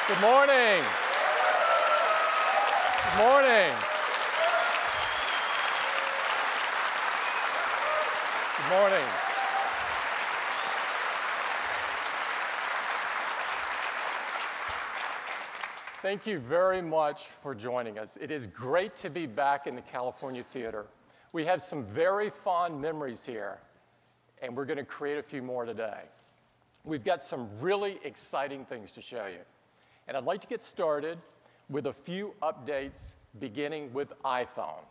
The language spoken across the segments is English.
Good morning. Good morning. Good morning. Thank you very much for joining us. It is great to be back in the California Theater. We have some very fond memories here, and we're going to create a few more today. We've got some really exciting things to show you. And I'd like to get started with a few updates, beginning with iPhone.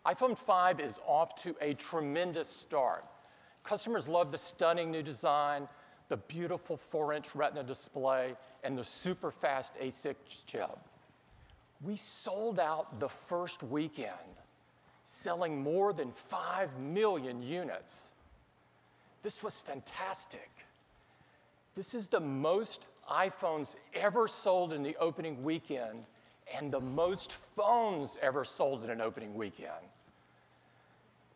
iPhone 5 is off to a tremendous start. Customers love the stunning new design, the beautiful 4-inch Retina display, and the super fast A6 chip. We sold out the first weekend, selling more than 5 million units. This was fantastic. This is the most iPhones ever sold in the opening weekend and the most phones ever sold in an opening weekend.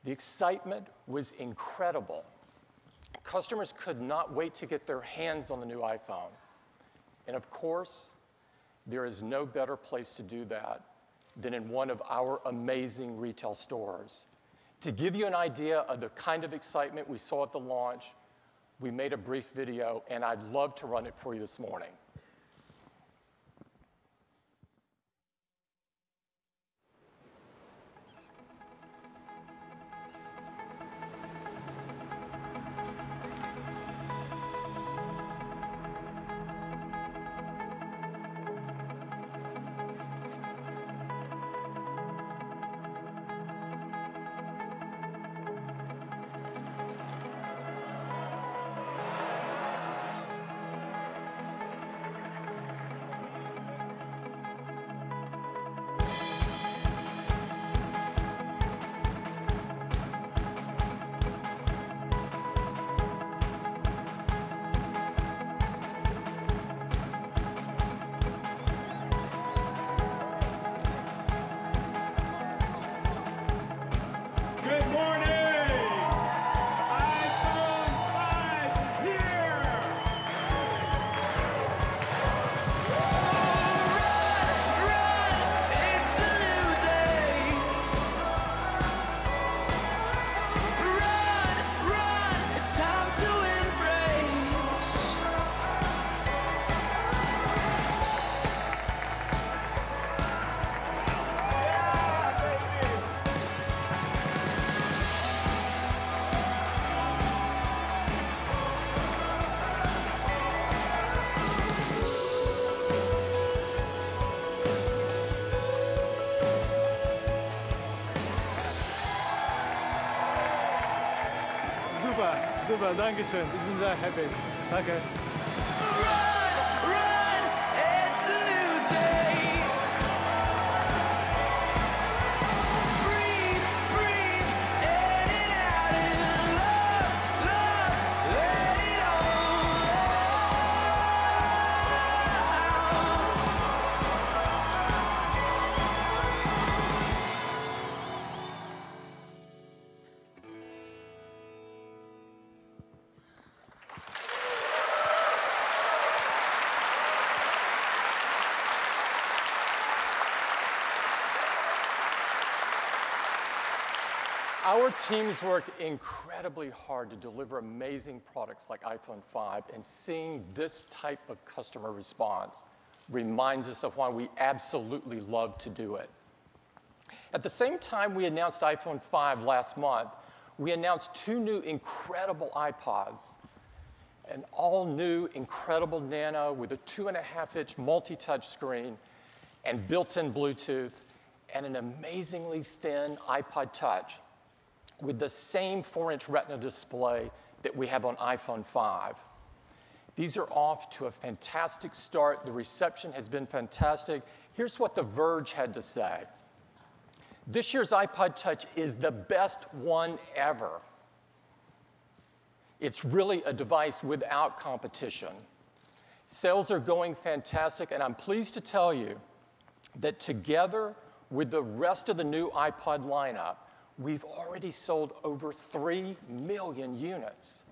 The excitement was incredible. Customers could not wait to get their hands on the new iPhone. And of course, there is no better place to do that than in one of our amazing retail stores. To give you an idea of the kind of excitement we saw at the launch, we made a brief video, and I'd love to run it for you this morning. Good morning! iPhone 5 is here! Run, it's a new day. Run, it's time to embrace. Super, danke schön. Ich bin sehr happy. Danke. Run, it's a new day. Breathe, in and out in love, let it all Our teams work incredibly hard to deliver amazing products like iPhone 5, and seeing this type of customer response reminds us of why we absolutely love to do it. At the same time we announced iPhone 5 last month, we announced 2 new incredible iPods, an all-new incredible Nano with a 2.5-inch multi-touch screen and built-in Bluetooth, and an amazingly thin iPod Touch with the same 4-inch Retina display that we have on iPhone 5. These are off to a fantastic start. The reception has been fantastic. Here's what The Verge had to say. This year's iPod Touch is the best one ever. It's really a device without competition. Sales are going fantastic, and I'm pleased to tell you that together with the rest of the new iPod lineup, we've already sold over 3 million units.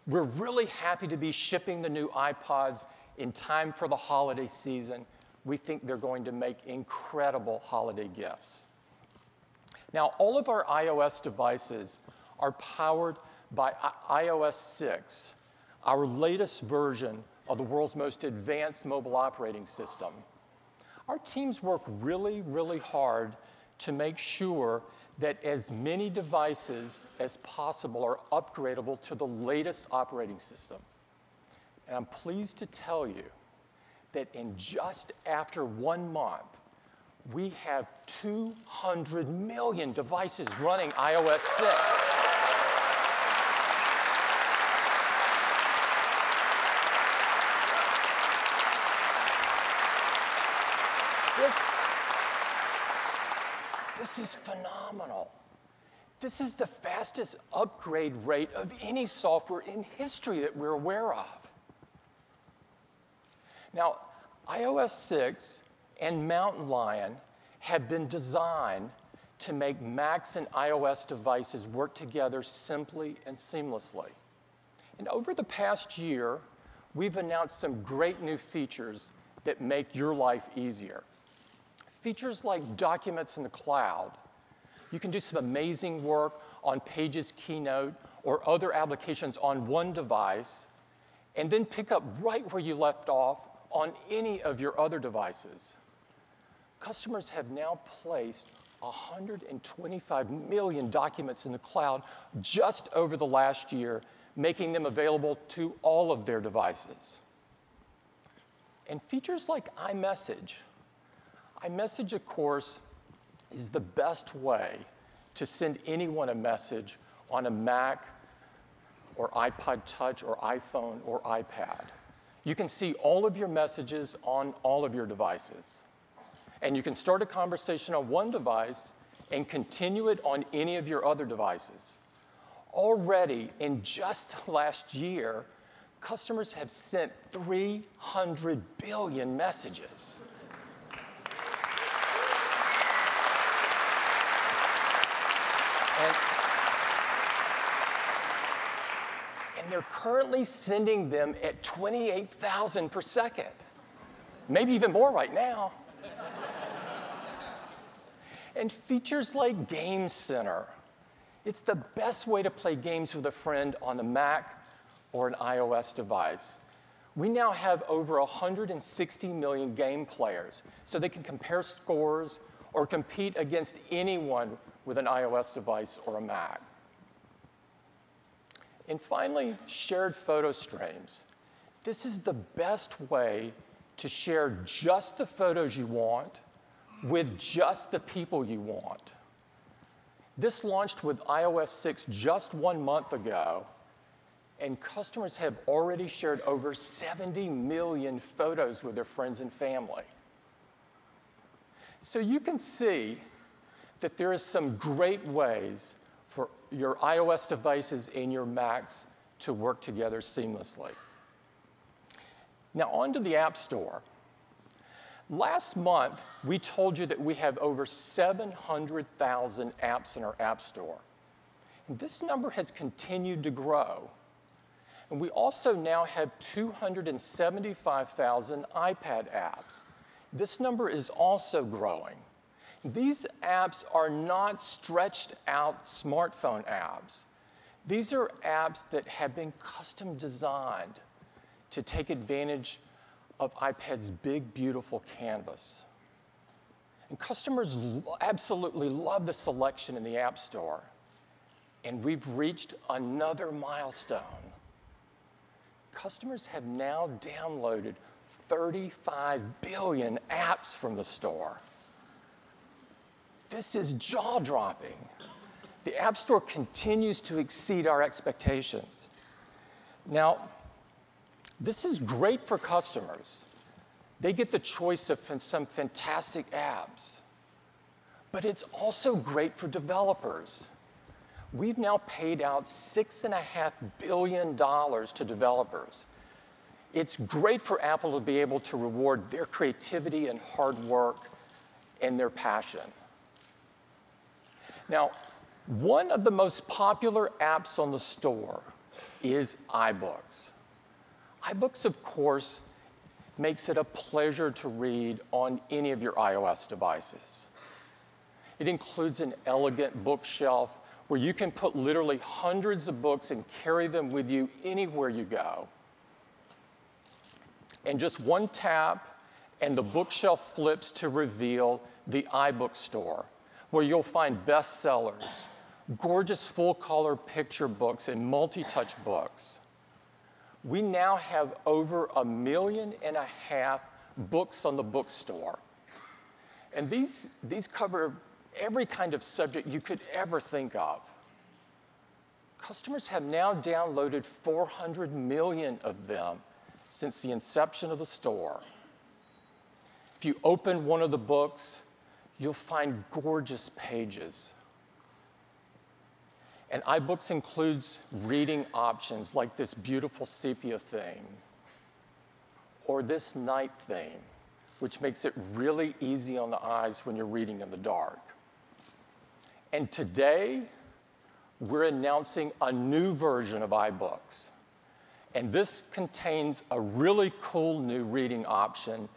We're really happy to be shipping the new iPods in time for the holiday season. We think they're going to make incredible holiday gifts. Now, all of our iOS devices are powered by iOS 6, our latest version of the world's most advanced mobile operating system. Our teams work really, really hard to make sure that as many devices as possible are upgradable to the latest operating system. And I'm pleased to tell you that in just after 1 month, we have 200 million devices running iOS 6. This is phenomenal. This is the fastest upgrade rate of any software in history that we're aware of. Now, iOS 6 and Mountain Lion have been designed to make Macs and iOS devices work together simply and seamlessly. And over the past year, we've announced some great new features that make your life easier. Features like documents in the cloud. You can do some amazing work on Pages, Keynote, or other applications on one device, and then pick up right where you left off on any of your other devices. Customers have now placed 125 million documents in the cloud just over the last year, making them available to all of their devices. And features like iMessage. iMessage, of course, is the best way to send anyone a message on a Mac or iPod Touch or iPhone or iPad. You can see all of your messages on all of your devices. And you can start a conversation on one device and continue it on any of your other devices. Already, in just last year, customers have sent 300 billion messages. And they're currently sending them at 28,000 per second. Maybe even more right now. And features like Game Center. It's the best way to play games with a friend on a Mac or an iOS device. We now have over 160 million game players, so they can compare scores or compete against anyone with an iOS device or a Mac. And finally, shared photo streams. This is the best way to share just the photos you want with just the people you want. This launched with iOS 6 just 1 month ago, and customers have already shared over 70 million photos with their friends and family. So you can see that there is some great ways for your iOS devices and your Macs to work together seamlessly. Now, on to the App Store. Last month, we told you that we have over 700,000 apps in our App Store. And this number has continued to grow. And we also now have 275,000 iPad apps. This number is also growing. These apps are not stretched out smartphone apps. These are apps that have been custom designed to take advantage of iPad's big, beautiful canvas. And customers absolutely love the selection in the App Store. And we've reached another milestone. Customers have now downloaded 35 billion apps from the store. This is jaw-dropping. The App Store continues to exceed our expectations. Now, this is great for customers. They get the choice of some fantastic apps. But it's also great for developers. We've now paid out $6.5 billion to developers. It's great for Apple to be able to reward their creativity and hard work and their passion. Now, one of the most popular apps on the store is iBooks. iBooks, of course, makes it a pleasure to read on any of your iOS devices. It includes an elegant bookshelf where you can put literally hundreds of books and carry them with you anywhere you go. And just one tap, and the bookshelf flips to reveal the iBook store, where you'll find bestsellers, gorgeous full-color picture books, and multi-touch books. We now have over 1.5 million books on the bookstore. And these cover every kind of subject you could ever think of. Customers have now downloaded 400 million of them since the inception of the store. If you open one of the books, you'll find gorgeous pages. And iBooks includes reading options like this beautiful sepia theme, or this night theme, which makes it really easy on the eyes when you're reading in the dark. And today, we're announcing a new version of iBooks. And this contains a really cool new reading option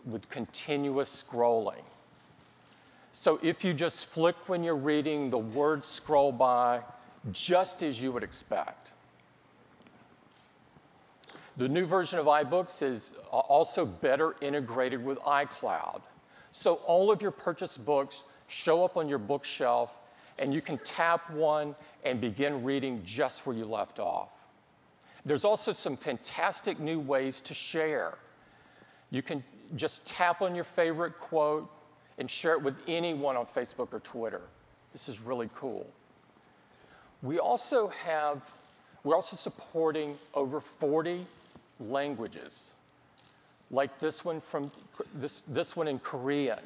with continuous scrolling. So if you just flick when you're reading, the words scroll by just as you would expect. The new version of iBooks is also better integrated with iCloud. So all of your purchased books show up on your bookshelf, and you can tap one and begin reading just where you left off. There's also some fantastic new ways to share. You can just tap on your favorite quote and share it with anyone on Facebook or Twitter. This is really cool. We're also supporting over 40 languages, like this one in Korean.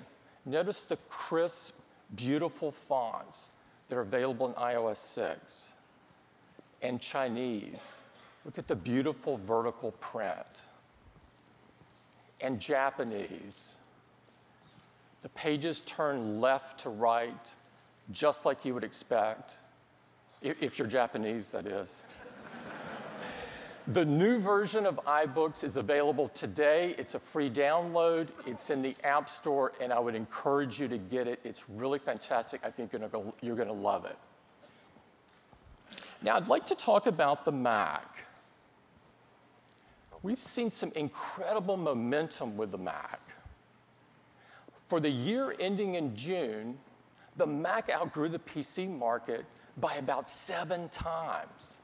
Notice the crisp, beautiful fonts that are available in iOS 6. And Chinese. Look at the beautiful vertical print. And Japanese. The pages turn left to right, just like you would expect, if you're Japanese, that is. The new version of iBooks is available today. It's a free download. It's in the App Store, and I would encourage you to get it. It's really fantastic. I think you're going to love it. Now, I'd like to talk about the Mac. We've seen some incredible momentum with the Mac. For the year ending in June, the Mac outgrew the PC market by about 7 times.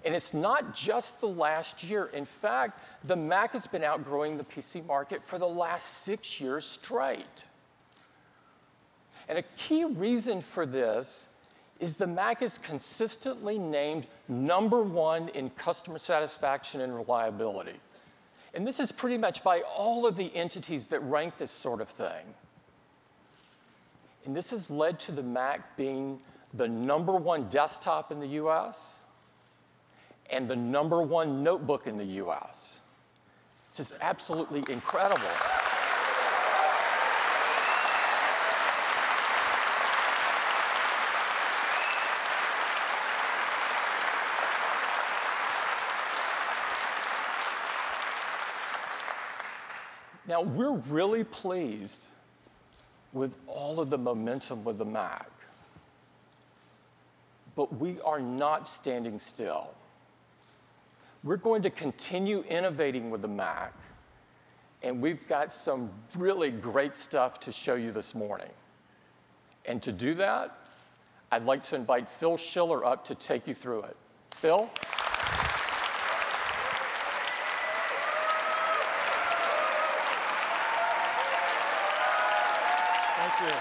And it's not just the last year. In fact, the Mac has been outgrowing the PC market for the last 6 years straight. And a key reason for this is the Mac is consistently named #1 in customer satisfaction and reliability. And this is pretty much by all of the entities that rank this sort of thing. And this has led to the Mac being the #1 desktop in the US and the #1 notebook in the US. This is absolutely incredible. Now, we're really pleased with all of the momentum with the Mac. But we are not standing still. We're going to continue innovating with the Mac, and we've got some really great stuff to show you this morning. And to do that, I'd like to invite Phil Schiller up to take you through it. Phil? Thank you.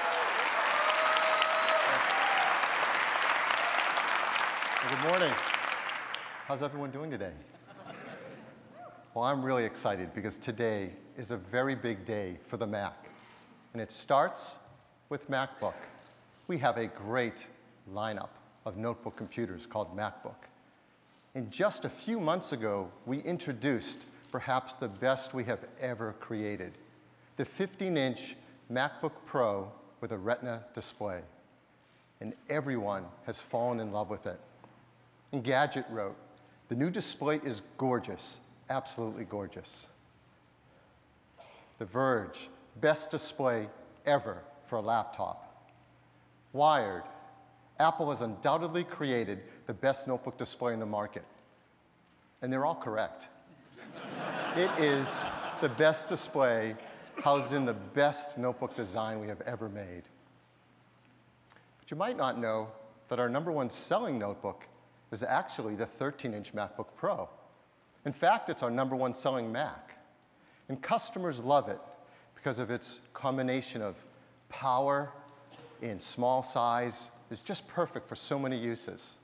Well, good morning. How's everyone doing today? Well, I'm really excited because today is a very big day for the Mac. And it starts with MacBook. We have a great lineup of notebook computers called MacBook. And just a few months ago, we introduced perhaps the best we have ever created, the 15-inch MacBook Pro with a Retina display. And everyone has fallen in love with it. Engadget wrote, "The new display is gorgeous, absolutely gorgeous." The Verge, best display ever for a laptop. Wired, Apple has undoubtedly created the best notebook display in the market. And they're all correct. It is the best display housed in the best notebook design we have ever made. But you might not know that our #1 selling notebook is actually the 13-inch MacBook Pro. In fact, it's our #1 selling Mac. And customers love it because of its combination of power in small size. It's just perfect for so many uses.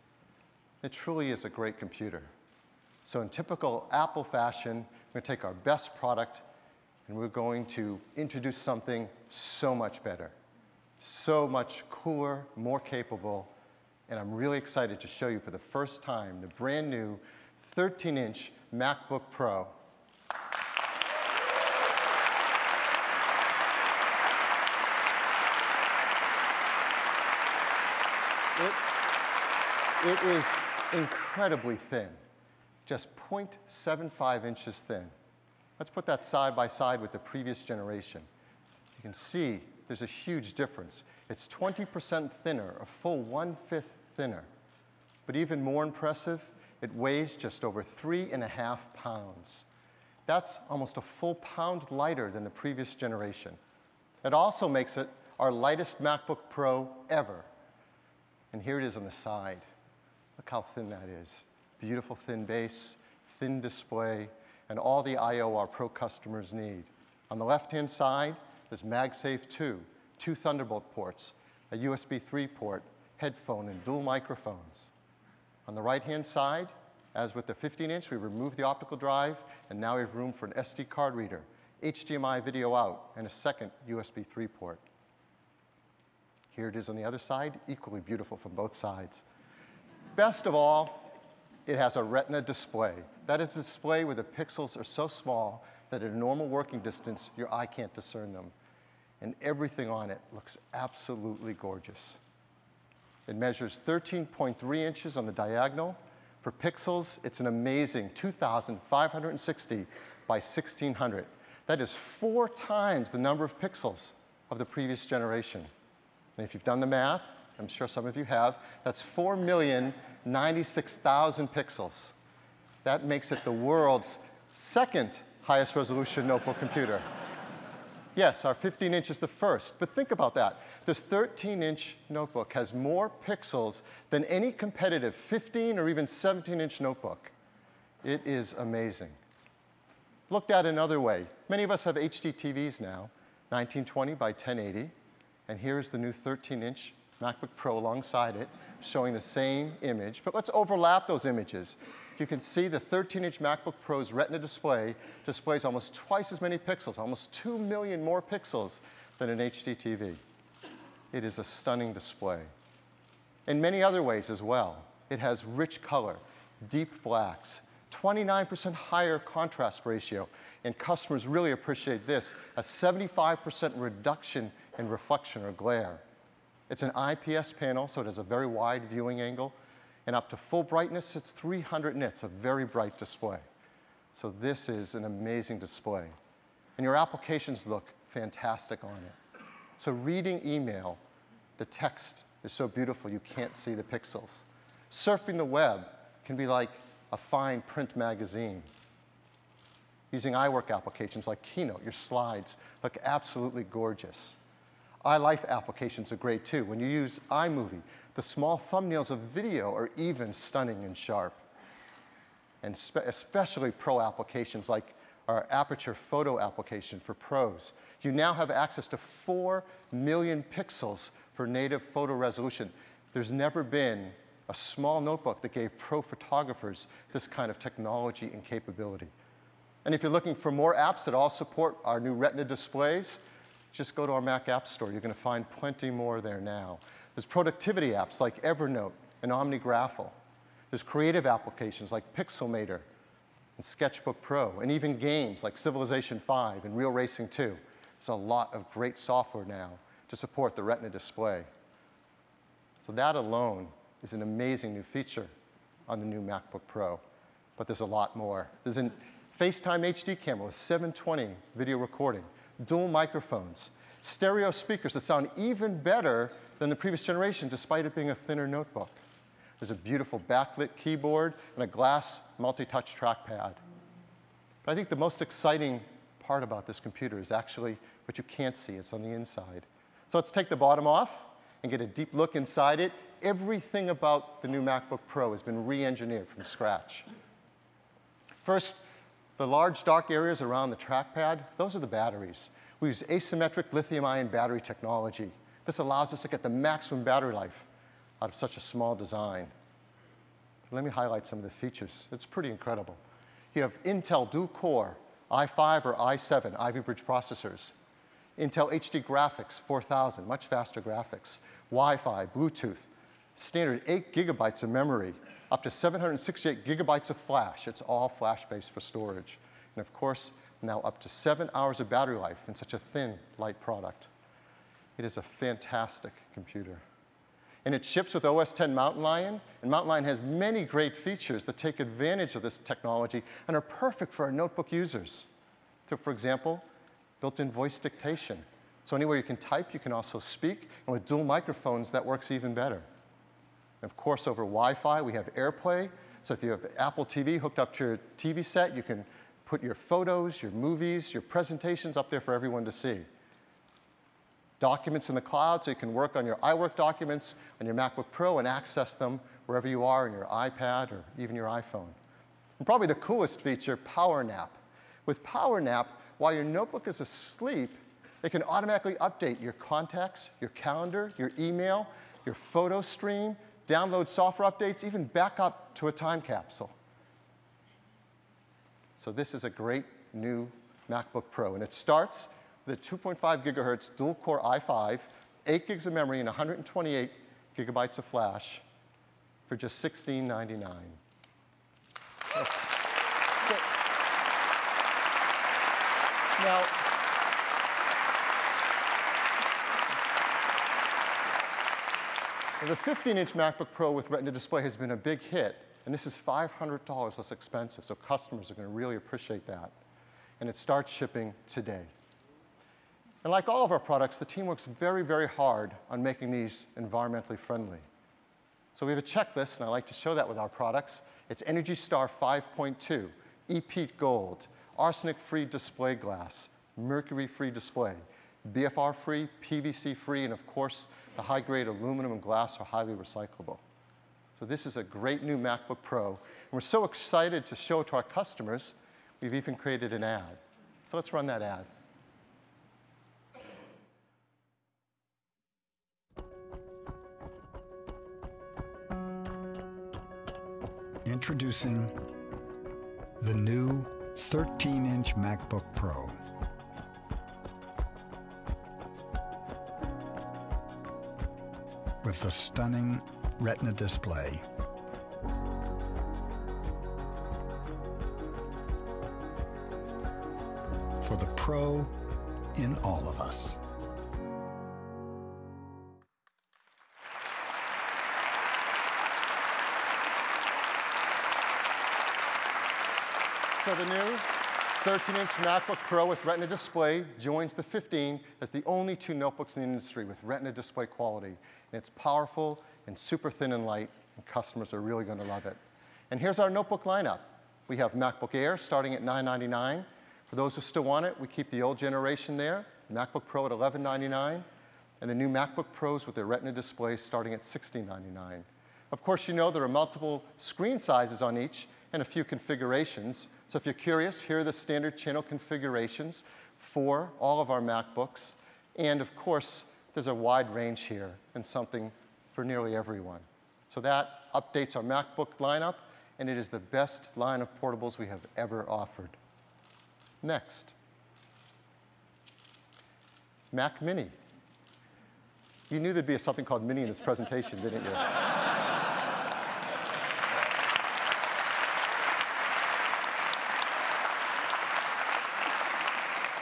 It truly is a great computer. So in typical Apple fashion, we're going to take our best product and we're going to introduce something so much better, so much cooler, more capable, and I'm really excited to show you for the first time the brand new 13-inch MacBook Pro. It is incredibly thin, just 0.75 inches thin. Let's put that side by side with the previous generation. You can see there's a huge difference. It's 20% thinner, a full 1/5 thinner. But even more impressive, it weighs just over 3.5 pounds. That's almost a full pound lighter than the previous generation. It also makes it our lightest MacBook Pro ever. And here it is on the side. Look how thin that is. Beautiful thin base, thin display, and all the I/O our Pro customers need. On the left-hand side, there's MagSafe 2, 2 Thunderbolt ports, a USB 3 port, headphone, and dual microphones. On the right-hand side, as with the 15-inch, we removed the optical drive, and now we have room for an SD card reader, HDMI video out, and a second USB 3 port. Here it is on the other side, equally beautiful from both sides. Best of all, it has a Retina display. That is a display where the pixels are so small that at a normal working distance, your eye can't discern them. And everything on it looks absolutely gorgeous. It measures 13.3 inches on the diagonal. For pixels, it's an amazing 2,560 by 1,600. That is 4 times the number of pixels of the previous generation. And if you've done the math, I'm sure some of you have, that's 4,096,000 pixels. That makes it the world's second highest resolution notebook computer. Yes, our 15-inch is the first, but think about that. This 13-inch notebook has more pixels than any competitive 15 or even 17-inch notebook. It is amazing. Looked at another way, many of us have HD TVs now, 1920 by 1080, and here's the new 13-inch MacBook Pro alongside it, showing the same image, but let's overlap those images. You can see the 13-inch MacBook Pro's Retina display displays almost twice as many pixels, almost 2 million more pixels than an HD TV. It is a stunning display. In many other ways as well, it has rich color, deep blacks, 29% higher contrast ratio, and customers really appreciate this, a 75% reduction in reflection or glare. It's an IPS panel, so it has a very wide viewing angle, and up to full brightness, it's 300 nits, a very bright display. So this is an amazing display. And your applications look fantastic on it. So reading email, the text is so beautiful you can't see the pixels. Surfing the web can be like a fine print magazine. Using iWork applications like Keynote, your slides look absolutely gorgeous. iLife applications are great too. When you use iMovie, the small thumbnails of video are even stunning and sharp. And especially pro applications like our Aperture photo application for pros. You now have access to 4 million pixels for native photo resolution. There's never been a small notebook that gave pro photographers this kind of technology and capability. And if you're looking for more apps that all support our new Retina displays, just go to our Mac App Store. You're going to find plenty more there now. There's productivity apps like Evernote and OmniGraffle. There's creative applications like Pixelmator and Sketchbook Pro, and even games like Civilization 5 and Real Racing 2. There's a lot of great software now to support the Retina display. So that alone is an amazing new feature on the new MacBook Pro. But there's a lot more. There's a FaceTime HD camera with 720 video recording, dual microphones, stereo speakers that sound even better than the previous generation despite it being a thinner notebook. There's a beautiful backlit keyboard and a glass multi-touch trackpad. But I think the most exciting part about this computer is actually what you can't see. It's on the inside. So let's take the bottom off and get a deep look inside it. Everything about the new MacBook Pro has been re-engineered from scratch. First, the large dark areas around the trackpad, those are the batteries. We use asymmetric lithium-ion battery technology. This allows us to get the maximum battery life out of such a small design. Let me highlight some of the features. It's pretty incredible. You have Intel dual-core i5 or i7 Ivy Bridge processors, Intel HD graphics 4000, much faster graphics, Wi-Fi, Bluetooth, standard 8 gigabytes of memory, up to 768 gigabytes of flash. It's all flash-based for storage. And of course, now up to 7 hours of battery life in such a thin, light product. It is a fantastic computer. And it ships with OS X Mountain Lion, and Mountain Lion has many great features that take advantage of this technology and are perfect for our notebook users. So for example, built-in voice dictation. So anywhere you can type, you can also speak, and with dual microphones, that works even better. And of course, over Wi-Fi, we have AirPlay. So if you have Apple TV hooked up to your TV set, you can put your photos, your movies, your presentations up there for everyone to see. Documents in the cloud, so you can work on your iWork documents on your MacBook Pro and access them wherever you are on your iPad or even your iPhone. And probably the coolest feature, Power Nap. With Power Nap, while your notebook is asleep, it can automatically update your contacts, your calendar, your email, your photo stream, download software updates, even back up to a time capsule. So this is a great new MacBook Pro, and it starts with a 2.5 gigahertz dual-core i5, 8 gigs of memory, and 128 gigabytes of flash for just $16.99. So, now, the 15-inch MacBook Pro with Retina display has been a big hit, and this is $500 less expensive, so customers are going to really appreciate that. And it starts shipping today. And like all of our products, the team works very, very hard on making these environmentally friendly. So we have a checklist, and I like to show that with our products. It's Energy Star 5.2, EPEAT Gold, arsenic-free display glass, mercury-free display, BFR-free, PVC-free, and of course, the high-grade aluminum and glass are highly recyclable. So this is a great new MacBook Pro, and we're so excited to show it to our customers, we've even created an ad. So let's run that ad. Introducing the new 13-inch MacBook Pro. With the stunning Retina display. For the pro in all of us. So the new 13-inch MacBook Pro with Retina display joins the 15 as the only two notebooks in the industry with Retina display quality. And it's powerful and super thin and light, and customers are really going to love it. And here's our notebook lineup. We have MacBook Air starting at $999. For those who still want it, we keep the old generation there, MacBook Pro at $1199, and the new MacBook Pros with their Retina display starting at $1699. Of course, you know there are multiple screen sizes on each and a few configurations. So if you're curious, here are the standard channel configurations for all of our MacBooks. And of course, there's a wide range here and something for nearly everyone. So that updates our MacBook lineup, and it is the best line of portables we have ever offered. Next, Mac Mini. You knew there'd be something called Mini in this presentation, didn't you?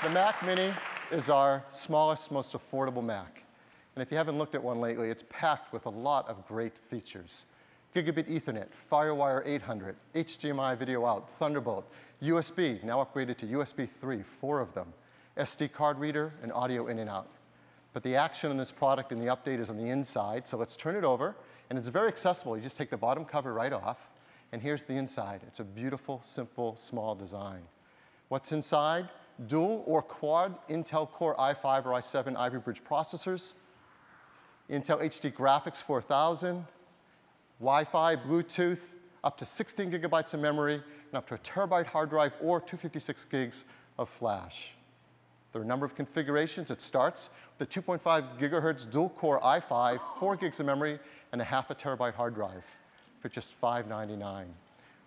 The Mac Mini is our smallest, most affordable Mac. And if you haven't looked at one lately, it's packed with a lot of great features. Gigabit Ethernet, FireWire 800, HDMI video out, Thunderbolt, USB, now upgraded to USB 3, 4 of them. SD card reader, and audio in and out. But the action on this product and the update is on the inside, so let's turn it over. And it's very accessible. You just take the bottom cover right off, and here's the inside. It's a beautiful, simple, small design. What's inside? Dual or quad Intel Core i5 or i7 Ivy Bridge processors, Intel HD Graphics 4000, Wi-Fi, Bluetooth, up to 16 gigabytes of memory, and up to a terabyte hard drive or 256 gigs of flash. There are a number of configurations. It starts with a 2.5 gigahertz dual-core i5, 4 gigs of memory, and a half a terabyte hard drive for just $599.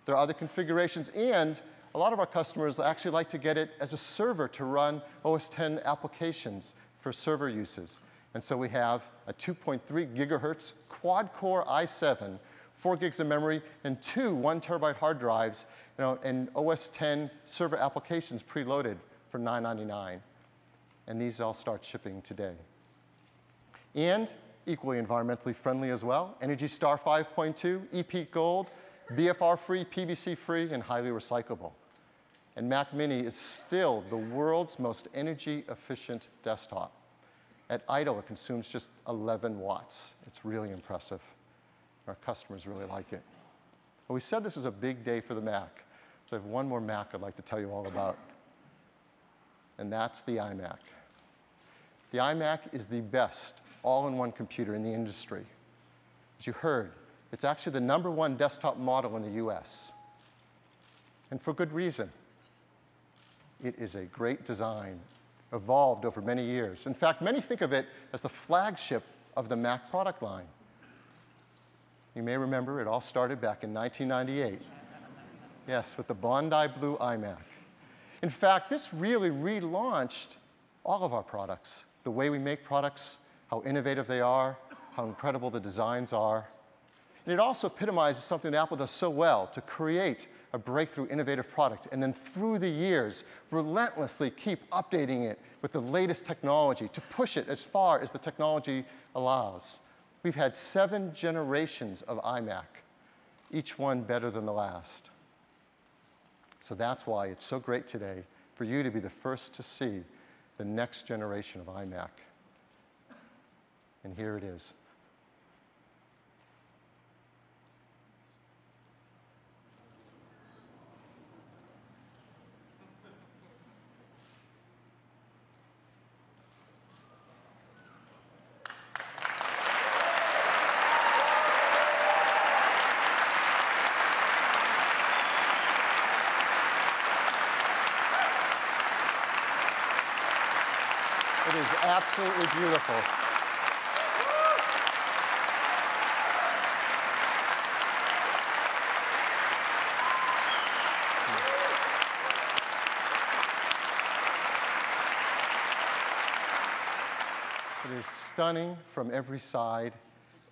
There are other configurations, and a lot of our customers actually like to get it as a server to run OS X applications for server uses. And so we have a 2.3 gigahertz quad-core i7, 4 gigs of memory, and two 1 terabyte hard drives, and OS X server applications preloaded for $999. And these all start shipping today. And equally environmentally friendly as well, Energy Star 5.2, EPEAT Gold, BFR-free, PVC-free, and highly recyclable. And Mac Mini is still the world's most energy-efficient desktop. At idle, it consumes just 11 watts. It's really impressive. Our customers really like it. Well, we said this is a big day for the Mac. So I have one more Mac I'd like to tell you all about. And that's the iMac. The iMac is the best all-in-one computer in the industry. As you heard, it's actually the #1 desktop model in the US. And for good reason. It is a great design, evolved over many years. In fact, many think of it as the flagship of the Mac product line. You may remember it all started back in 1998. Yes, with the Bondi Blue iMac. In fact, this really relaunched all of our products, the way we make products, how innovative they are, how incredible the designs are. And it also epitomizes something that Apple does so well, to create a breakthrough innovative product, and then through the years, relentlessly keep updating it with the latest technology to push it as far as the technology allows. We've had 7 generations of iMac, each one better than the last. So that's why it's so great today for you to be the first to see the next generation of iMac. And here it is. It is absolutely beautiful. It is stunning from every side,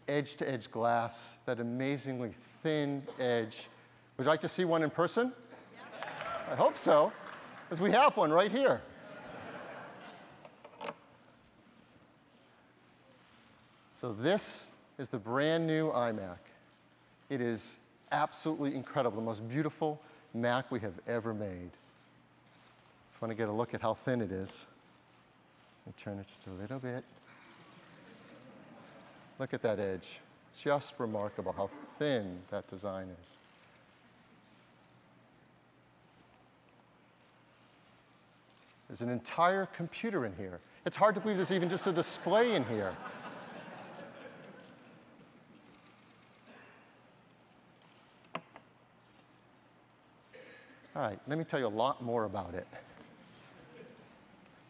edge-to-edge glass, that amazingly thin edge. Would you like to see one in person? Yeah. I hope so, because we have one right here. So this is the brand new iMac. It is absolutely incredible, the most beautiful Mac we have ever made. If you want to get a look at how thin it is, let me turn it just a little bit. Look at that edge. Just remarkable how thin that design is. There's an entire computer in here. It's hard to believe there's even just a display in here. All right, let me tell you a lot more about it.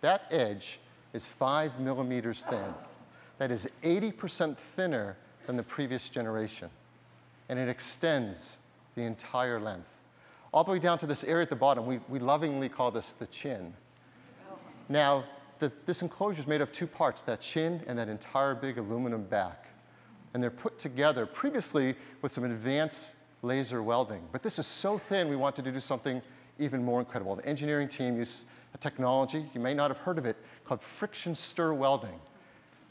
That edge is 5 millimeters thin. That is 80% thinner than the previous generation. And it extends the entire length. All the way down to this area at the bottom, we lovingly call this the chin. Now, this enclosure is made of 2 parts, that chin and that entire big aluminum back. And they're put together previously with some advanced laser welding. But this is so thin, we wanted to do something even more incredible. The engineering team used a technology, you may not have heard of it, called friction stir welding.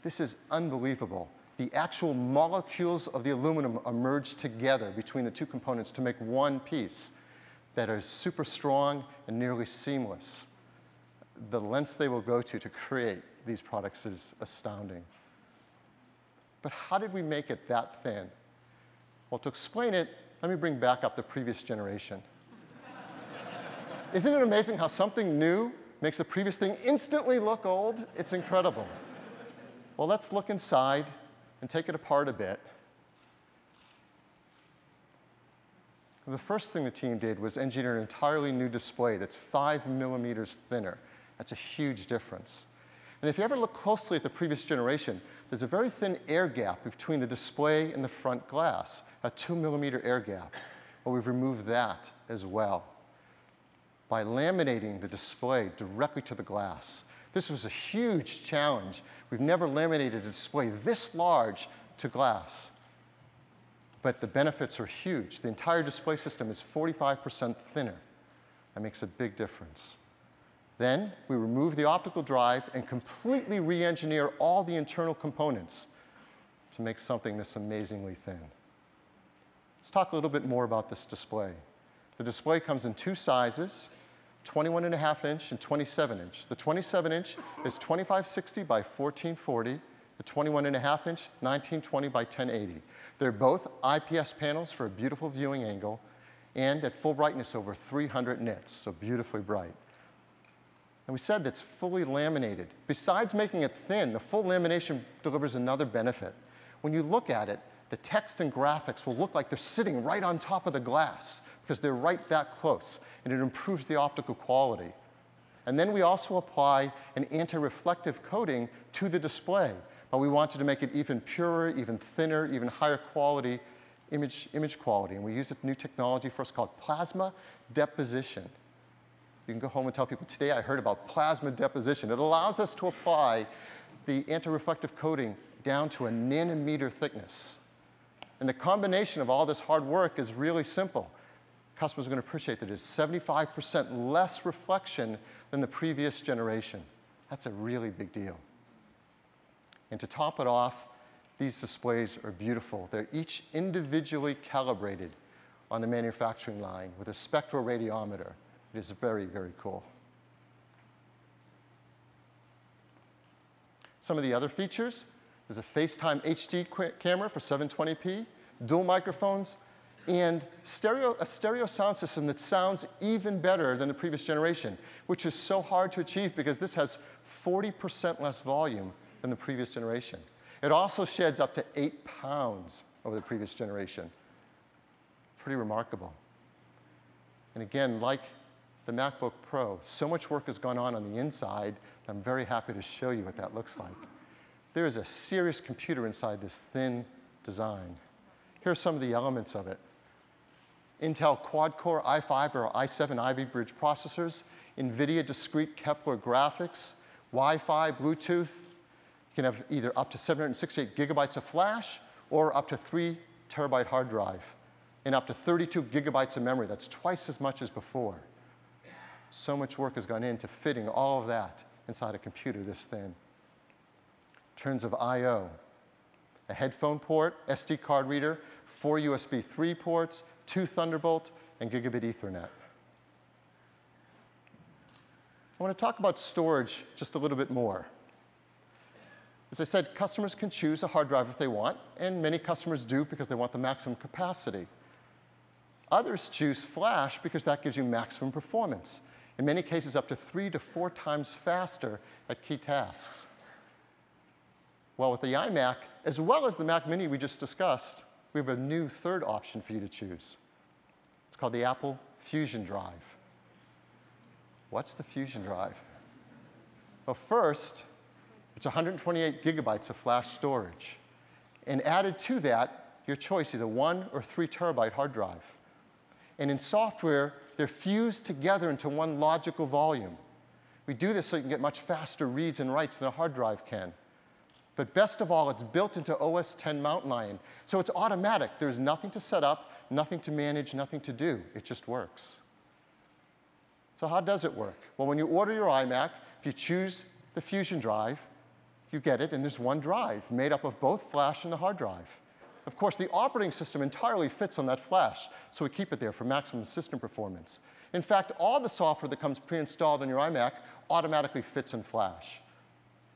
This is unbelievable. The actual molecules of the aluminum are merged together between the 2 components to make one piece that is super strong and nearly seamless. the lengths they will go to create these products is astounding. But how did we make it that thin? Well, to explain it, let me bring back up the previous generation. Isn't it amazing how something new makes the previous thing instantly look old? It's incredible. Well, let's look inside and take it apart a bit. The first thing the team did was engineer an entirely new display that's 5 millimeters thinner. That's a huge difference. And if you ever look closely at the previous generation, there's a very thin air gap between the display and the front glass, a 2 millimeter air gap. Well, we've removed that as well by laminating the display directly to the glass. This was a huge challenge. We've never laminated a display this large to glass. But the benefits are huge. The entire display system is 45% thinner. That makes a big difference. Then we remove the optical drive and completely re-engineer all the internal components to make something this amazingly thin. Let's talk a little bit more about this display. The display comes in two sizes, 21.5 inch and 27 inch. The 27 inch is 2560 by 1440. The 21.5 inch, 1920 by 1080. They're both IPS panels for a beautiful viewing angle and at full brightness over 300 nits, so beautifully bright. And we said that's fully laminated. Besides making it thin, the full lamination delivers another benefit. When you look at it, the text and graphics will look like they're sitting right on top of the glass because they're right that close, and it improves the optical quality. And then we also apply an anti-reflective coating to the display, but we wanted to make it even purer, even thinner, even higher quality image quality. And we use a new technology for us called plasma deposition. You can go home and tell people, today I heard about plasma deposition. It allows us to apply the anti-reflective coating down to a nanometer thickness. And the combination of all this hard work is really simple. Customers are going to appreciate that it's 75% less reflection than the previous generation. That's a really big deal. And to top it off, these displays are beautiful. They're each individually calibrated on the manufacturing line with a spectroradiometer. It is very, very cool. Some of the other features, there's a FaceTime HD camera for 720p, dual microphones, and a stereo sound system that sounds even better than the previous generation, which is so hard to achieve because this has 40% less volume than the previous generation. It also sheds up to 8 pounds over the previous generation. Pretty remarkable. And again, like the MacBook Pro, so much work has gone on the inside that I'm very happy to show you what that looks like. There is a serious computer inside this thin design. Here are some of the elements of it. Intel quad-core i5 or i7 Ivy Bridge processors, NVIDIA discrete Kepler graphics, Wi-Fi, Bluetooth. You can have either up to 768 gigabytes of flash or up to 3 terabyte hard drive and up to 32 gigabytes of memory. That's twice as much as before. So much work has gone into fitting all of that inside a computer this thin. In terms of I/O, a headphone port, SD card reader, 4 USB 3 ports, 2 Thunderbolt, and gigabit Ethernet. I want to talk about storage just a little bit more. As I said, customers can choose a hard drive if they want, and many customers do because they want the maximum capacity. Others choose flash because that gives you maximum performance. In many cases, up to 3 to 4 times faster at key tasks. Well, with the iMac, as well as the Mac Mini we just discussed, we have a new third option for you to choose. It's called the Apple Fusion Drive. What's the Fusion Drive? Well, first, it's 128 gigabytes of flash storage. And added to that, your choice, either 1 or 3 terabyte hard drive. And in software, they're fused together into one logical volume. We do this so you can get much faster reads and writes than a hard drive can. But best of all, it's built into OS X Mountain Lion. So it's automatic. There's nothing to set up, nothing to manage, nothing to do. It just works. So how does it work? Well, when you order your iMac, if you choose the Fusion Drive, you get it, and there's one drive made up of both flash and the hard drive. Of course, the operating system entirely fits on that flash, so we keep it there for maximum system performance. In fact, all the software that comes pre-installed on your iMac automatically fits in flash.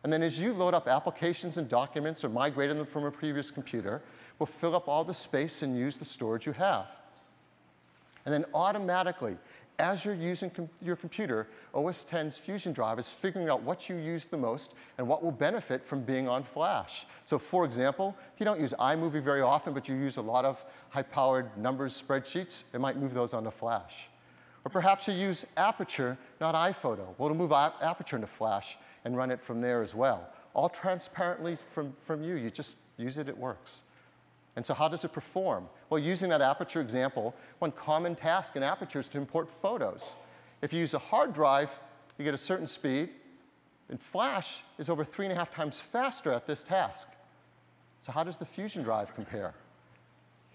And then as you load up applications and documents or migrate them from a previous computer, we'll fill up all the space and use the storage you have. And then automatically, as you're using your computer, OS X's Fusion Drive is figuring out what you use the most and what will benefit from being on flash. So for example, if you don't use iMovie very often, but you use a lot of high-powered numbers spreadsheets, it might move those onto flash. Or perhaps you use Aperture, not iPhoto. Well, it'll move Aperture into flash and run it from there as well. All transparently from you. You just use it, it works. And so how does it perform? Well, using that Aperture example, one common task in Aperture is to import photos. If you use a hard drive, you get a certain speed, and Flash is over 3.5 times faster at this task. So how does the Fusion Drive compare?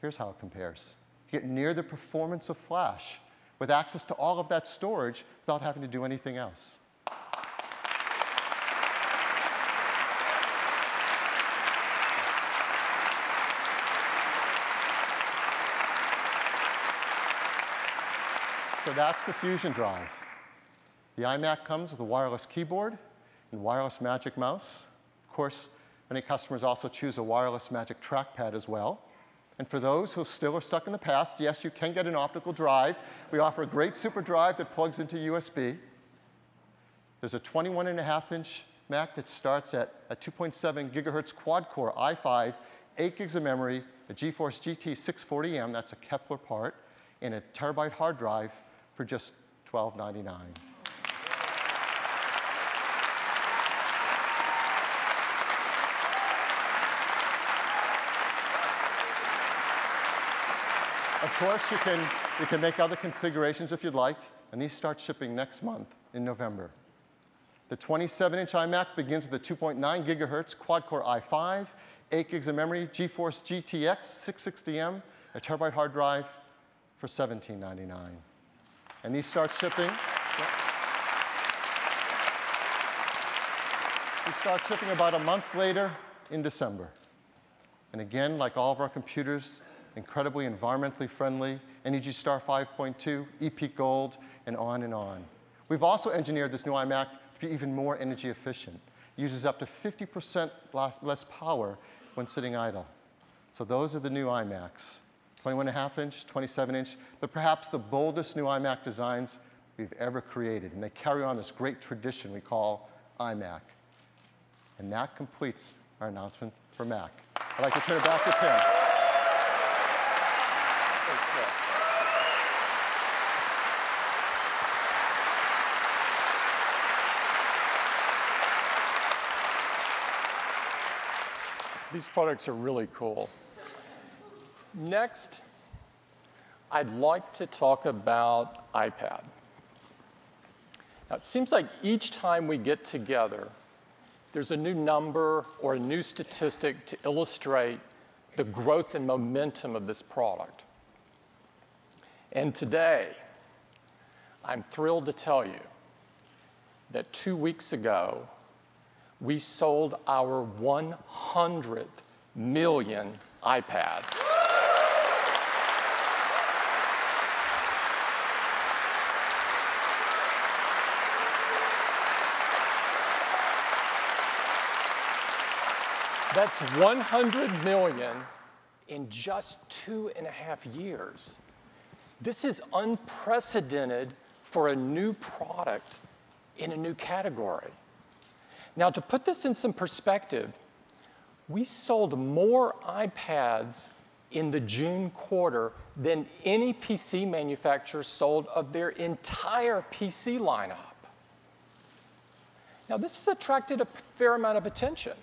Here's how it compares. You get near the performance of Flash with access to all of that storage without having to do anything else. So that's the Fusion Drive. The iMac comes with a wireless keyboard and wireless Magic Mouse. Of course, many customers also choose a wireless Magic Trackpad as well. And for those who still are stuck in the past, yes, you can get an optical drive. We offer a great super drive that plugs into USB. There's a 21.5-inch Mac that starts at a 2.7 gigahertz quad-core i5, 8 gigs of memory, a GeForce GT 640M, that's a Kepler part, and a terabyte hard drive for just $12.99. Of course, you can make other configurations if you'd like, and these start shipping next month in November. The 27-inch iMac begins with a 2.9 gigahertz quad-core i5, 8 gigs of memory, GeForce GTX 660M, a terabyte hard drive for $17.99. And these start shipping. We start shipping about a month later in December. And again, like all of our computers, incredibly environmentally friendly, Energy Star 5.2, EPEAT Gold, and on and on. We've also engineered this new iMac to be even more energy efficient. It uses up to 50% less power when sitting idle. So those are the new iMacs. 21.5-inch, 27-inch, but perhaps the boldest new iMac designs we've ever created. And they carry on this great tradition we call iMac. And that completes our announcement for Mac. I'd like to turn it back to Tim. These products are really cool. Next, I'd like to talk about iPad. Now, it seems like each time we get together, there's a new number or a new statistic to illustrate the growth and momentum of this product. And today, I'm thrilled to tell you that 2 weeks ago, we sold our 100th million iPad. That's 100 million in just 2.5 years. This is unprecedented for a new product in a new category. Now, to put this in some perspective, we sold more iPads in the June quarter than any PC manufacturer sold of their entire PC lineup. Now, this has attracted a fair amount of attention.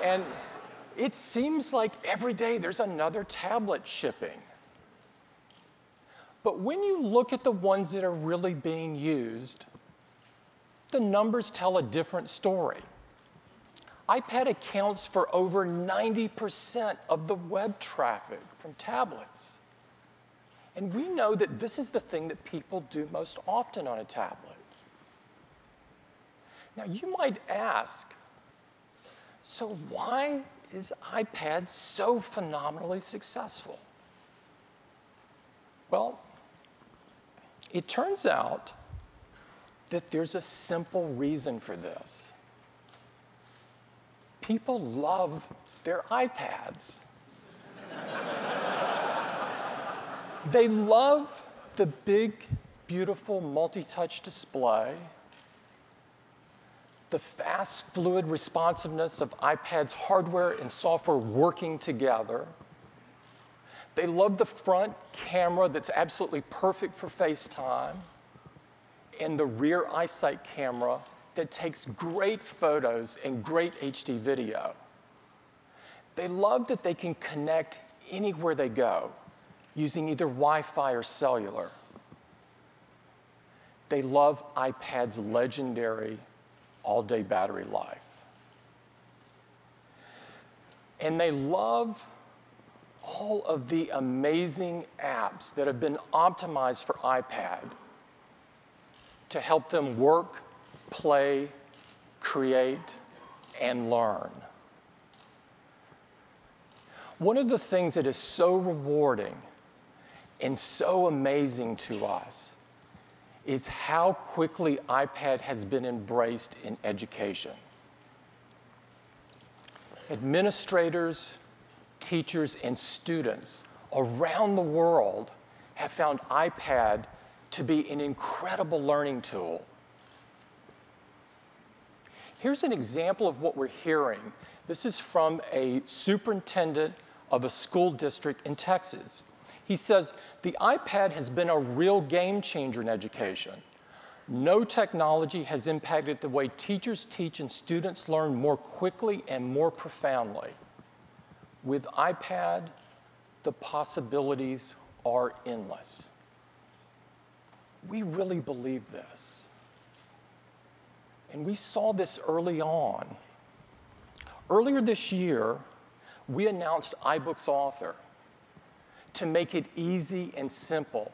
And it seems like every day there's another tablet shipping. But when you look at the ones that are really being used, the numbers tell a different story. iPad accounts for over 90% of the web traffic from tablets. And we know that this is the thing that people do most often on a tablet. Now, you might ask, so why is iPad so phenomenally successful? Well, it turns out that there's a simple reason for this. People love their iPads. They love the big, beautiful multi-touch display, the fast, fluid responsiveness of iPad's hardware and software working together. They love the front camera that's absolutely perfect for FaceTime, and the rear eyesight camera that takes great photos and great HD video. They love that they can connect anywhere they go using either Wi-Fi or cellular. They love iPad's legendary all-day battery life. And they love all of the amazing apps that have been optimized for iPad to help them work, play, create, and learn. One of the things that is so rewarding and so amazing to us is how quickly iPad has been embraced in education. Administrators, teachers, and students around the world have found iPad to be an incredible learning tool. Here's an example of what we're hearing. This is from a superintendent of a school district in Texas. He says, the iPad has been a real game changer in education. No technology has impacted the way teachers teach and students learn more quickly and more profoundly. With iPad, the possibilities are endless. We really believe this. And we saw this early on. Earlier this year, we announced iBooks Author to make it easy and simple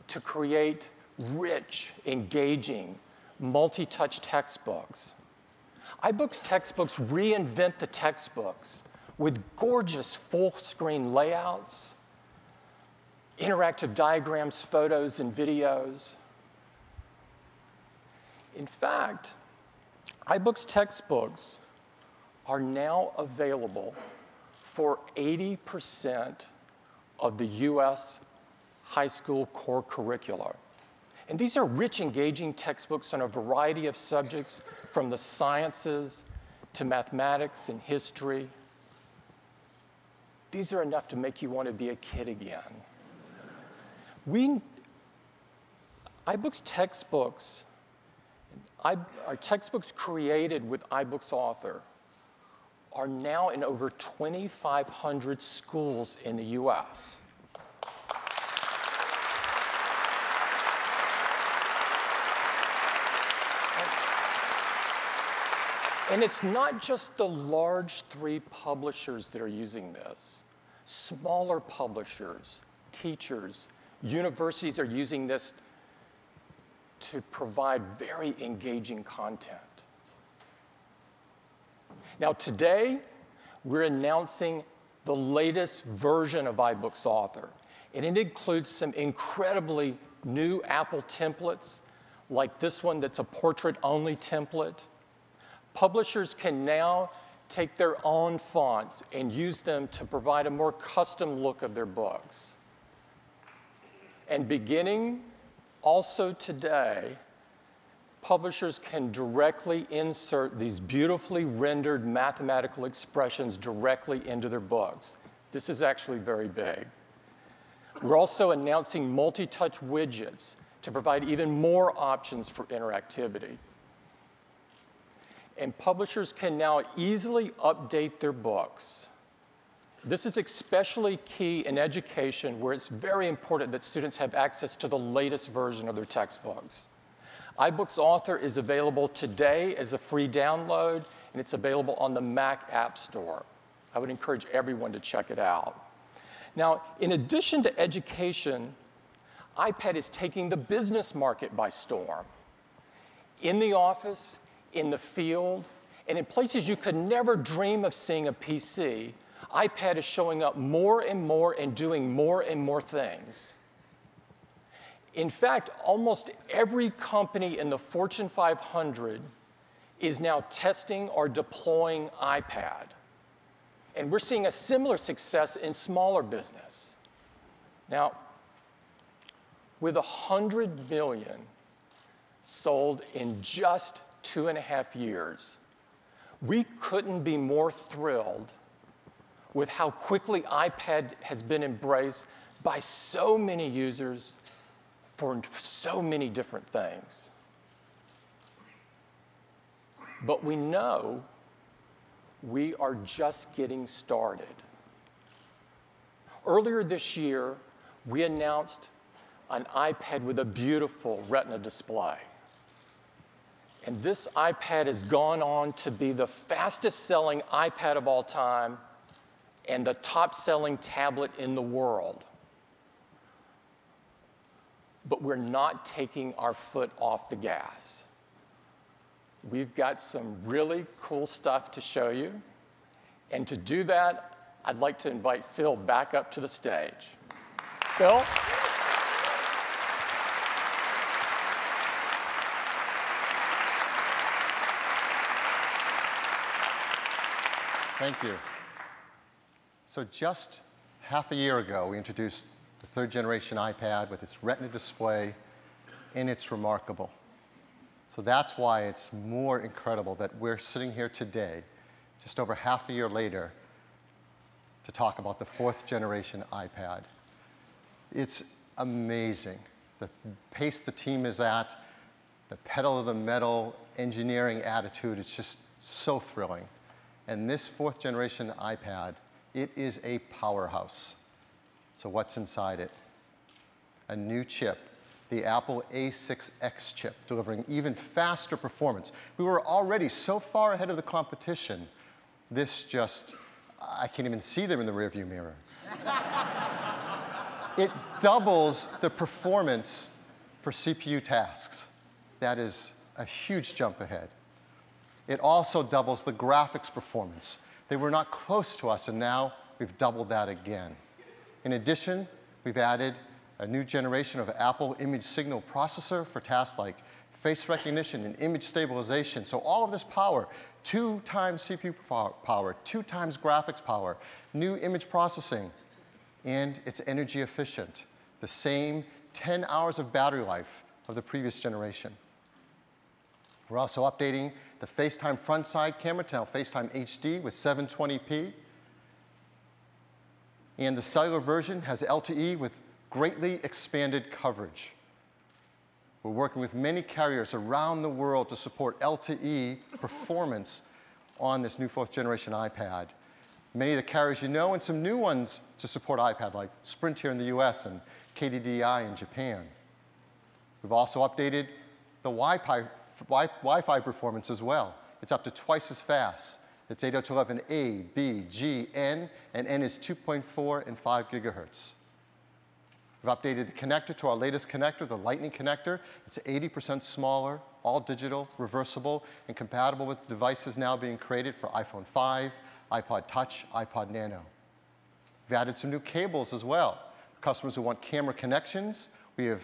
to create rich, engaging, multi-touch textbooks. iBooks textbooks reinvent the textbooks with gorgeous full-screen layouts, interactive diagrams, photos, and videos. In fact, iBooks textbooks are now available for 80% of the US high school core curricula. And these are rich, engaging textbooks on a variety of subjects, from the sciences to mathematics and history. These are enough to make you want to be a kid again. iBooks textbooks, our textbooks created with iBooks Author are now in over 2,500 schools in the US. And it's not just the large 3 publishers that are using this. Smaller publishers, teachers, universities are using this to provide very engaging content. Now today, we're announcing the latest version of iBooks Author, and it includes some incredibly new Apple templates, like this one that's a portrait-only template. Publishers can now take their own fonts and use them to provide a more custom look of their books. And beginning also today, publishers can directly insert these beautifully rendered mathematical expressions directly into their books. This is actually very big. We're also announcing multi-touch widgets to provide even more options for interactivity. And publishers can now easily update their books. This is especially key in education, where it's very important that students have access to the latest version of their textbooks. iBooks Author is available today as a free download, and it's available on the Mac App Store. I would encourage everyone to check it out. Now, in addition to education, iPad is taking the business market by storm. In the office, in the field, And in places you could never dream of seeing a PC, iPad is showing up more and more and doing more and more things. In fact, almost every company in the Fortune 500 is now testing or deploying iPad. And we're seeing a similar success in smaller business. Now, with 100 million sold in just 2.5 years, we couldn't be more thrilled with how quickly iPad has been embraced by so many users for so many different things. But we know we are just getting started. Earlier this year, we announced an iPad with a beautiful Retina display. And this iPad has gone on to be the fastest-selling iPad of all time and the top-selling tablet in the world. But we're not taking our foot off the gas. We've got some really cool stuff to show you. And to do that, I'd like to invite Phil back up to the stage. Phil? Thank you. So just half a year ago, we introduced the third generation iPad with its Retina display, and it's remarkable. So that's why it's more incredible that we're sitting here today, just over half a year later, to talk about the fourth generation iPad. It's amazing, the pace the team is at, the pedal to the metal engineering attitude, it's just so thrilling. And this fourth generation iPad, it is a powerhouse. So what's inside it? A new chip, the Apple A6X chip, delivering even faster performance. We were already so far ahead of the competition, this just, I can't even see them in the rearview mirror. It doubles the performance for CPU tasks. That is a huge jump ahead. It also doubles the graphics performance. They were not close to us, and now we've doubled that again. In addition, we've added a new generation of Apple image signal processor for tasks like face recognition and image stabilization. So all of this power, 2 times CPU power, 2 times graphics power, new image processing, and it's energy efficient. The same 10 hours of battery life of the previous generation. We're also updating the FaceTime front side camera to now FaceTime HD with 720p. And the cellular version has LTE with greatly expanded coverage. We're working with many carriers around the world to support LTE performance on this new fourth generation iPad. Many of the carriers you know, and some new ones to support iPad, like Sprint here in the US and KDDI in Japan. We've also updated the Wi-Fi performance as well. It's up to twice as fast. It's 802.11a, B, G, N, and N is 2.4 and 5 gigahertz. We've updated the connector to our latest connector, the Lightning connector. It's 80% smaller, all digital, reversible, and compatible with devices now being created for iPhone 5, iPod Touch, iPod Nano. We've added some new cables as well. For customers who want camera connections, we have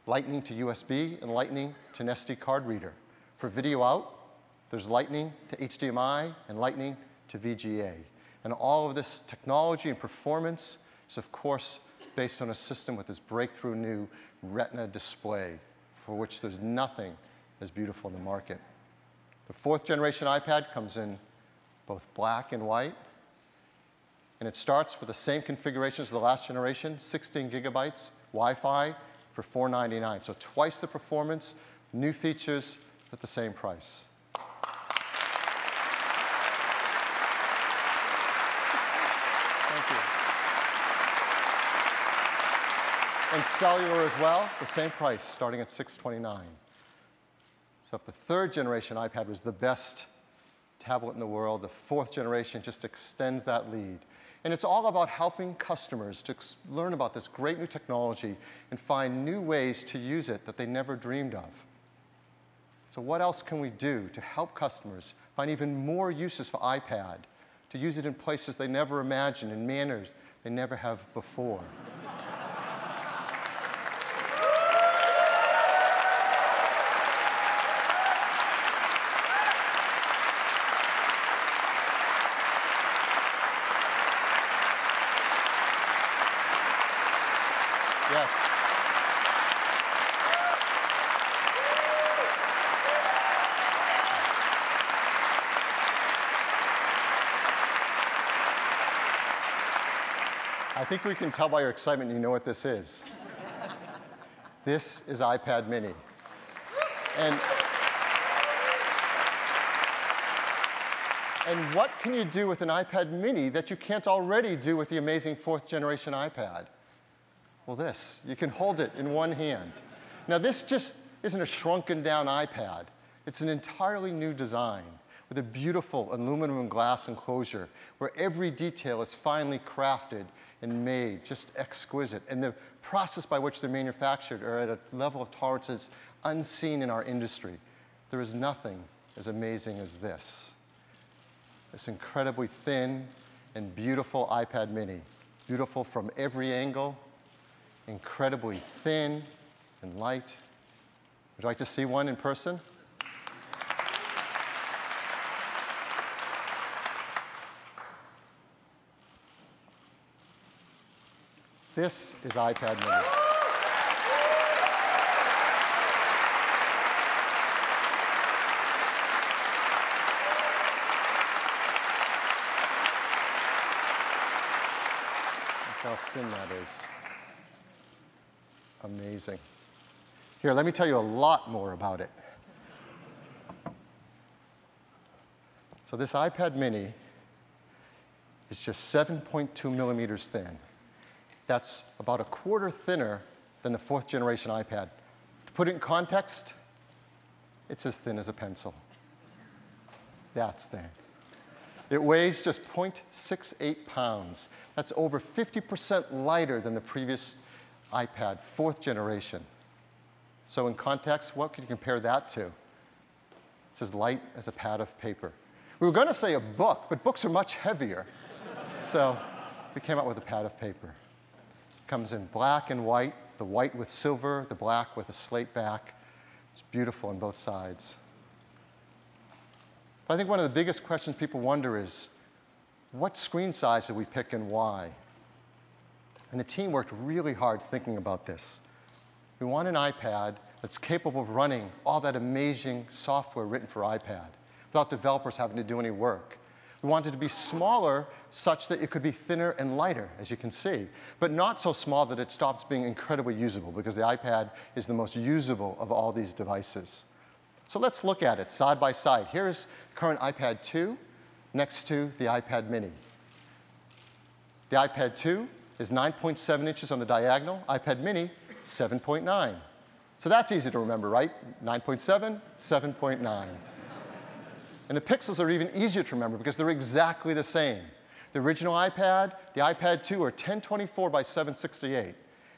Lightning to USB and Lightning to an SD card reader. For video out, there's Lightning to HDMI and Lightning to VGA. And all of this technology and performance is, of course, based on a system with this breakthrough new Retina display, for which there's nothing as beautiful in the market. The fourth generation iPad comes in both black and white, and it starts with the same configuration as the last generation, 16 gigabytes, Wi-Fi for $499. So twice the performance, new features at the same price. Thank you. And cellular as well, the same price, starting at $629. So if the third generation iPad was the best tablet in the world, the fourth generation just extends that lead. And it's all about helping customers to learn about this great new technology and find new ways to use it that they never dreamed of. So what else can we do to help customers find even more uses for iPad, to use it in places they never imagined, in manners they never have before? Yes. I think we can tell by your excitement you know what this is. This is iPad mini. And what can you do with an iPad mini that you can't already do with the amazing 4th generation iPad? Well, this. You can hold it in one hand. Now, this just isn't a shrunken down iPad. It's an entirely new design with a beautiful aluminum glass enclosure where every detail is finely crafted and made, just exquisite. And the process by which they're manufactured are at a level of tolerances unseen in our industry. There is nothing as amazing as this. This incredibly thin and beautiful iPad mini. Beautiful from every angle, incredibly thin and light. Would you like to see one in person? This is iPad mini. That's how thin that is. Amazing. Here, let me tell you a lot more about it. So this iPad mini is just 7.2 millimeters thin. That's about a quarter thinner than the 4th generation iPad. To put it in context, it's as thin as a pencil. That's thin. It weighs just 0.68 pounds. That's over 50% lighter than the previous iPad, 4th generation. So in context, what could you compare that to? It's as light as a pad of paper. We were going to say a book, but books are much heavier. So we came out with a pad of paper. It comes in black and white, the white with silver, the black with a slate back. It's beautiful on both sides. But I think one of the biggest questions people wonder is, what screen size did we pick and why? And the team worked really hard thinking about this. We want an iPad that's capable of running all that amazing software written for iPad without developers having to do any work. We want it to be smaller such that it could be thinner and lighter, as you can see, but not so small that it stops being incredibly usable, because the iPad is the most usable of all these devices. So let's look at it side by side. Here's current iPad 2 next to the iPad mini. The iPad 2 is 9.7 inches on the diagonal, iPad mini, 7.9. So that's easy to remember, right? 9.7, 7.9. And the pixels are even easier to remember because they're exactly the same. The original iPad, the iPad 2 are 1024 by 768.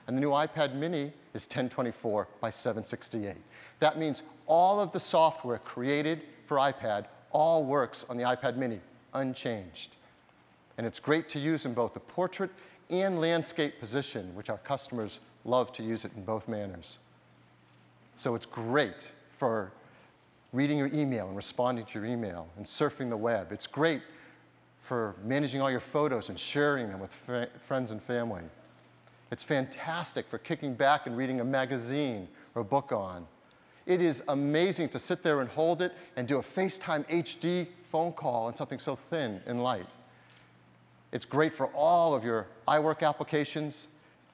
And the new iPad mini is 1024 by 768. That means all of the software created for iPad all works on the iPad mini, unchanged. And it's great to use in both the portrait and landscape position, which our customers love to use it in both manners. So it's great for reading your email and responding to your email and surfing the web. It's great for managing all your photos and sharing them with friends and family. It's fantastic for kicking back and reading a magazine or a book on. It is amazing to sit there and hold it and do a FaceTime HD phone call on something so thin and light. It's great for all of your iWork applications,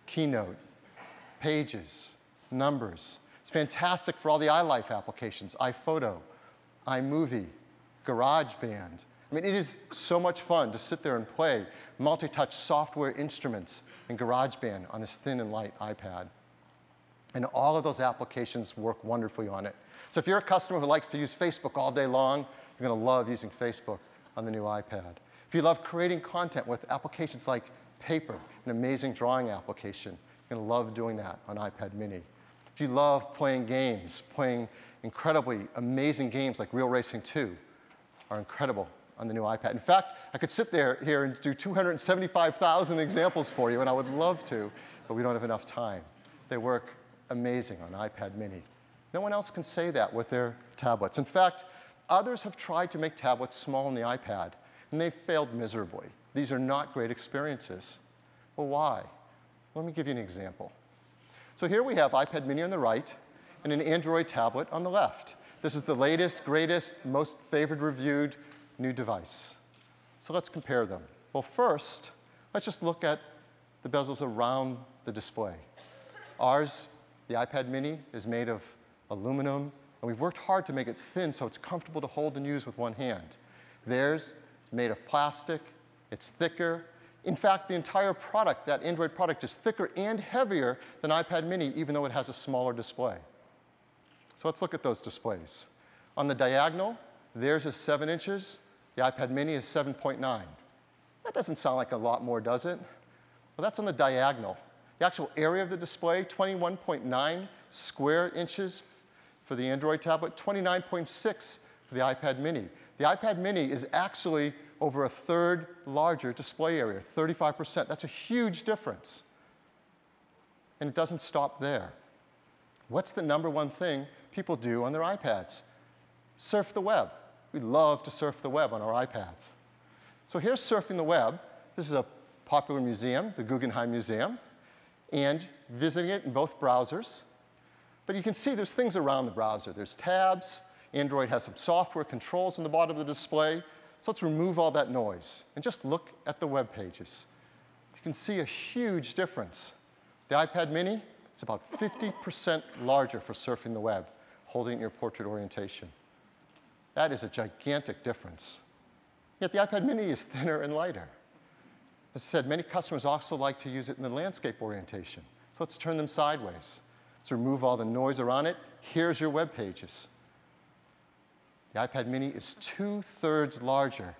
Keynote, Pages, Numbers. It's fantastic for all the iLife applications, iPhoto, iMovie, GarageBand. I mean, it is so much fun to sit there and play multi-touch software instruments in GarageBand on this thin and light iPad. And all of those applications work wonderfully on it. So if you're a customer who likes to use Facebook all day long, you're going to love using Facebook on the new iPad. If you love creating content with applications like Paper, an amazing drawing application, you're going to love doing that on iPad mini. If If you love playing games, playing incredibly amazing games like Real Racing 2 are incredible on the new iPad. In fact, I could sit here and do 275,000 examples for you, and I would love to, but we don't have enough time. They work amazing on iPad mini. No one else can say that with their tablets. In fact, others have tried to make tablets small on the iPad, and they've failed miserably. These are not great experiences. Well, why? Let me give you an example. So here we have iPad mini on the right and an Android tablet on the left. This is the latest, greatest, most favored reviewed new device. So let's compare them. Well, first, let's just look at the bezels around the display. Ours, the iPad mini, is made of aluminum, and we've worked hard to make it thin so it's comfortable to hold and use with one hand. Theirs is made of plastic, it's thicker. In fact, the entire product, that Android product, is thicker and heavier than iPad mini, even though it has a smaller display. So let's look at those displays. On the diagonal, theirs is 7 inches, the iPad mini is 7.9. That doesn't sound like a lot more, does it? Well, that's on the diagonal. The actual area of the display, 21.9 square inches for the Android tablet, 29.6 for the iPad mini. The iPad mini is actually over a third larger display area, 35%. That's a huge difference. And it doesn't stop there. What's the number one thing people do on their iPads? Surf the web. We love to surf the web on our iPads. So here's surfing the web. This is a popular museum, the Guggenheim Museum, and visiting it in both browsers. But you can see there's things around the browser. There's tabs. Android has some software controls on the bottom of the display. So let's remove all that noise and just look at the web pages. You can see a huge difference. The iPad mini, it's about 50% larger for surfing the web, holding it in your portrait orientation. That is a gigantic difference. Yet the iPad mini is thinner and lighter. As I said, many customers also like to use it in the landscape orientation. So let's turn them sideways. Let's remove all the noise around it. Here's your web pages. The iPad mini is 2/3 larger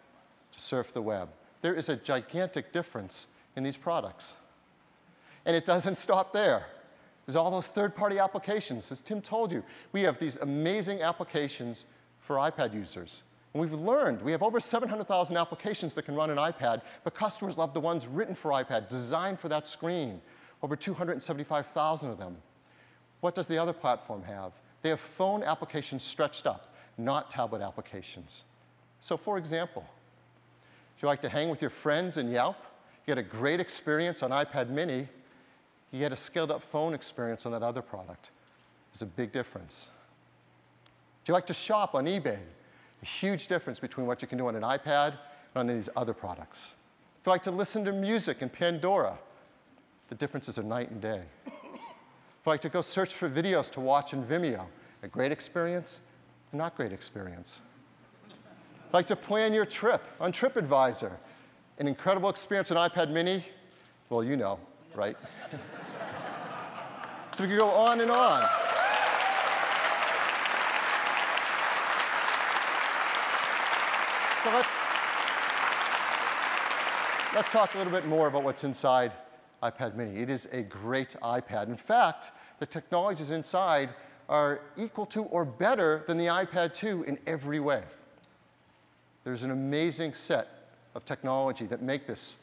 to surf the web. There is a gigantic difference in these products. And it doesn't stop there. There's all those third-party applications. As Tim told you, we have these amazing applications for iPad users. And we've learned, we have over 700,000 applications that can run an iPad, but customers love the ones written for iPad, designed for that screen. Over 275,000 of them. What does the other platform have? They have phone applications stretched up, not tablet applications. So for example, if you like to hang with your friends and Yelp, you get a great experience on iPad mini, you get a scaled-up phone experience on that other product. There's a big difference. If you like to shop on eBay, a huge difference between what you can do on an iPad and on these other products. If you like to listen to music in Pandora, the differences are night and day. If you like to go search for videos to watch in Vimeo, a great experience, a not great experience. If you like to plan your trip on TripAdvisor, an incredible experience on iPad mini, well, you know, right? So we could go on and on. So let's talk a little bit more about what's inside iPad mini. It is a great iPad. In fact, the technologies inside are equal to or better than the iPad 2 in every way. There's an amazing set of technology that make this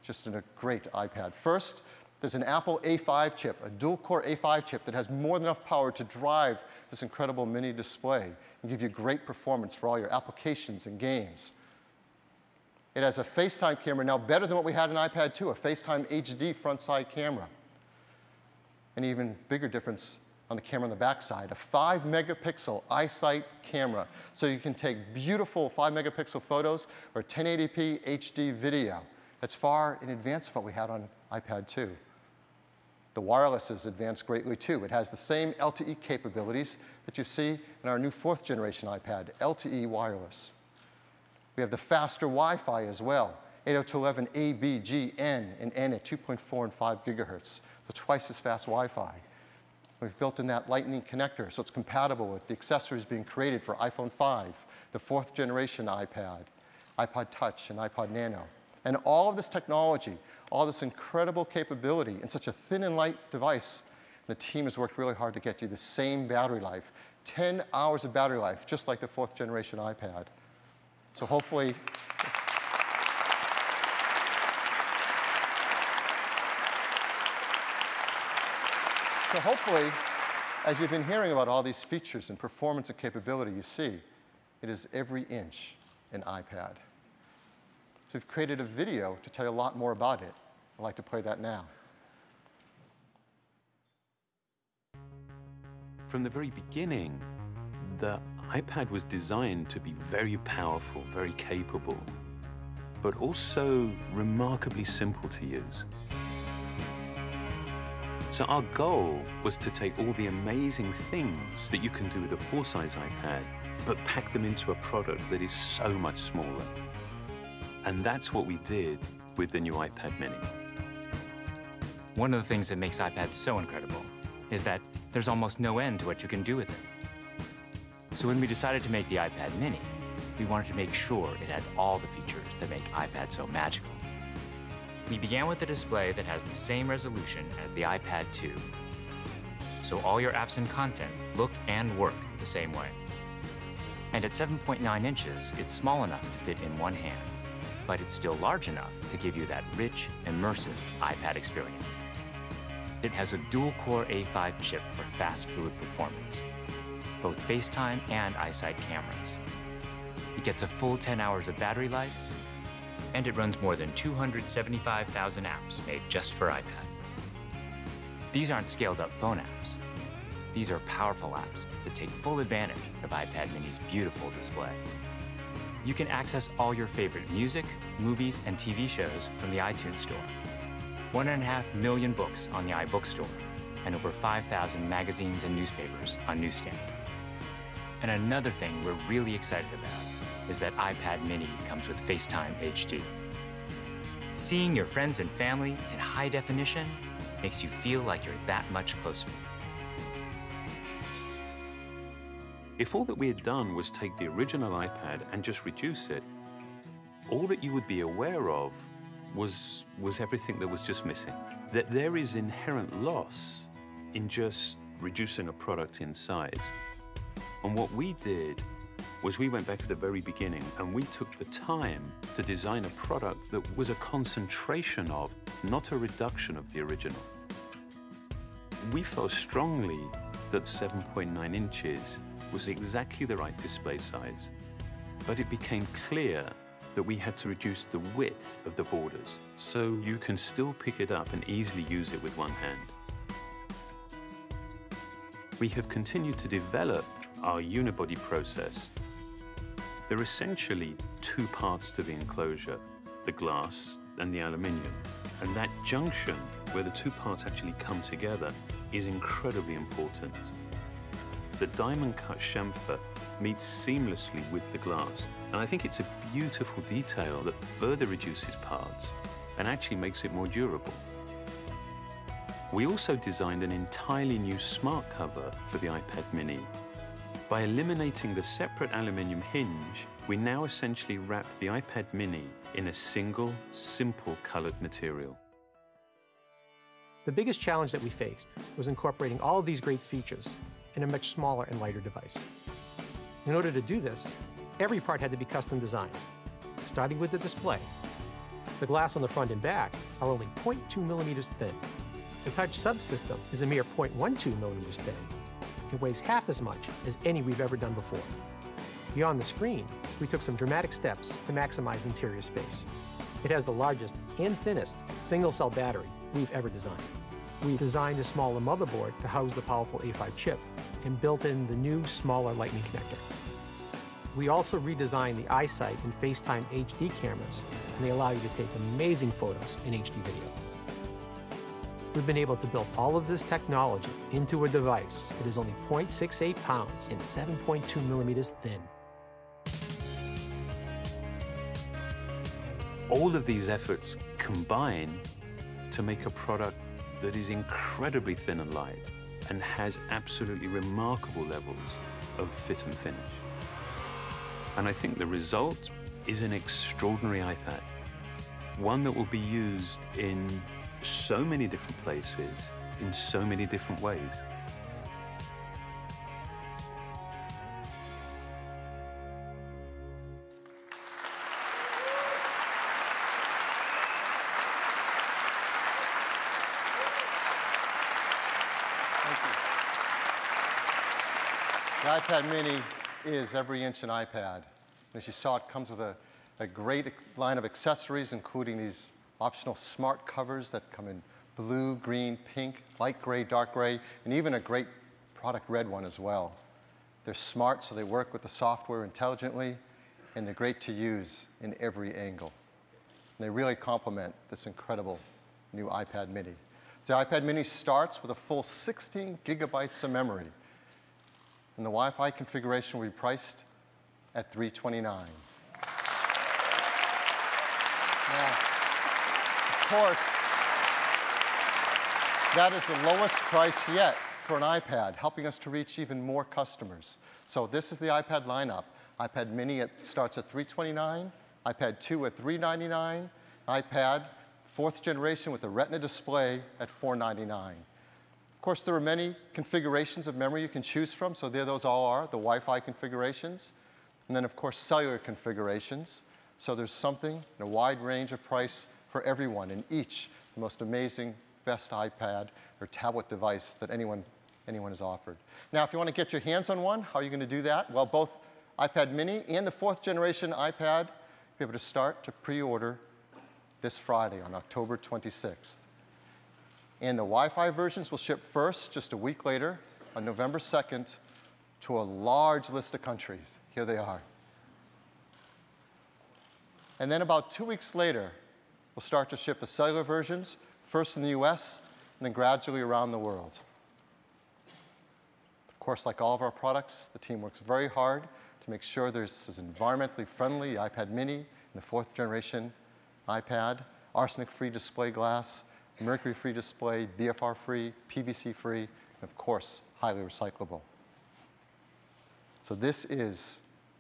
just a great iPad. First, there's an Apple A5 chip, a dual-core A5 chip that has more than enough power to drive this incredible mini display and give you great performance for all your applications and games. It has a FaceTime camera, now better than what we had in iPad 2, a FaceTime HD front-side camera. An even bigger difference on the camera on the back side, a 5-megapixel iSight camera. So you can take beautiful 5-megapixel photos or 1080p HD video. That's far in advance of what we had on iPad 2. The wireless is advanced greatly too. It has the same LTE capabilities that you see in our new 4th generation iPad, LTE wireless. We have the faster Wi-Fi as well, 802.11a, b, g, n, and n at 2.4 and 5 gigahertz, so twice as fast Wi-Fi. We've built in that Lightning connector, so it's compatible with the accessories being created for iPhone 5, the 4th generation iPad, iPod Touch, and iPod Nano. And all of this technology, all this incredible capability in such a thin and light device The team has worked really hard to get you the same battery life, 10 hours of battery life, just like the 4th generation iPad. So hopefully, as you've been hearing about all these features and performance and capability you see, it is every inch an iPad. So we've created a video to tell you a lot more about it. I'd like to play that now. From the very beginning, the iPad was designed to be very powerful, very capable, but also remarkably simple to use. So our goal was to take all the amazing things that you can do with a full-size iPad, but pack them into a product that is so much smaller. And that's what we did with the new iPad mini. One of the things that makes iPads so incredible is that there's almost no end to what you can do with it. So when we decided to make the iPad mini, we wanted to make sure it had all the features that make iPad so magical. We began with a display that has the same resolution as the iPad 2. So all your apps and content look and work the same way. And at 7.9 inches, it's small enough to fit in one hand, but it's still large enough to give you that rich, immersive iPad experience. It has a dual-core A5 chip for fast, fluid performance, both FaceTime and iSight cameras. It gets a full 10 hours of battery life, and it runs more than 275,000 apps made just for iPad. These aren't scaled-up phone apps. These are powerful apps that take full advantage of iPad mini's beautiful display. You can access all your favorite music, movies, and TV shows from the iTunes Store. 1.5 million books on the iBook Store, and over 5,000 magazines and newspapers on Newsstand. And another thing we're really excited about is that iPad mini comes with FaceTime HD. Seeing your friends and family in high definition makes you feel like you're that much closer. If all that we had done was take the original iPad and just reduce it, all that you would be aware of was everything that was just missing. That there is inherent loss in just reducing a product in size. And what we did was we went back to the very beginning and we took the time to design a product that was a concentration of, not a reduction of the original. We felt strongly that 7.9 inches was exactly the right display size, but it became clear that we had to reduce the width of the borders so you can still pick it up and easily use it with one hand. We have continued to develop our unibody process. There are essentially two parts to the enclosure, the glass and the aluminium. And that junction, where the two parts actually come together, is incredibly important. The diamond-cut chamfer meets seamlessly with the glass, and I think it's a beautiful detail that further reduces parts and actually makes it more durable. We also designed an entirely new smart cover for the iPad mini. By eliminating the separate aluminium hinge, we now essentially wrap the iPad mini in a single, simple colored material. The biggest challenge that we faced was incorporating all of these great features in a much smaller and lighter device. In order to do this, every part had to be custom designed, starting with the display. The glass on the front and back are only 0.2 millimeters thin. The touch subsystem is a mere 0.12 millimeters thin. It weighs half as much as any we've ever done before. Beyond the screen, we took some dramatic steps to maximize interior space. It has the largest and thinnest single-cell battery we've ever designed. We designed a smaller motherboard to house the powerful A5 chip and built in the new, smaller Lightning connector. We also redesigned the iSight and FaceTime HD cameras, and they allow you to take amazing photos in HD video. We've been able to build all of this technology into a device that is only 0.68 pounds and 7.2 millimeters thin. All of these efforts combine to make a product that is incredibly thin and light and has absolutely remarkable levels of fit and finish. And I think the result is an extraordinary iPad, one that will be used in so many different places in so many different ways. The iPad mini is every inch an iPad. As you saw, it comes with a great line of accessories, including these optional smart covers that come in blue, green, pink, light gray, dark gray, and even a great product red one as well. They're smart, so they work with the software intelligently, and they're great to use in every angle. And they really complement this incredible new iPad mini. The iPad mini starts with a full 16 gigabytes of memory. And the Wi-Fi configuration will be priced at $329. Now, of course, that is the lowest price yet for an iPad, helping us to reach even more customers. So this is the iPad lineup. iPad mini starts at $329, iPad 2 at $399, iPad 4th generation with the Retina display at $499. Of course, there are many configurations of memory you can choose from, so there those all are, the Wi-Fi configurations. And then, of course, cellular configurations. So there's something in a wide range of price for everyone in each, the most amazing, best iPad or tablet device that anyone has offered. Now, if you want to get your hands on one, how are you going to do that? Well, both iPad mini and the 4th generation iPad, you'll be able to start to pre-order this Friday on October 26th. And the Wi-Fi versions will ship first, just a week later, on November 2nd, to a large list of countries. Here they are. And then about 2 weeks later, we'll start to ship the cellular versions, first in the US, and then gradually around the world. Of course, like all of our products, the team works very hard to make sure this is environmentally friendly, the iPad mini and the 4th generation iPad, arsenic-free display glass, mercury-free display, BFR-free, PVC-free, and of course, highly recyclable. So this is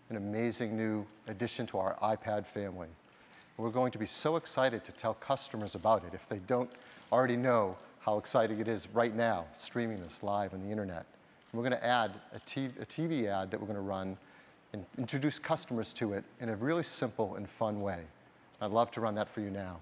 an amazing new addition to our iPad family. And we're going to be so excited to tell customers about it if they don't already know how exciting it is right now, streaming this live on the internet. And we're going to add a TV ad that we're going to run and introduce customers to it in a really simple and fun way. I'd love to run that for you now.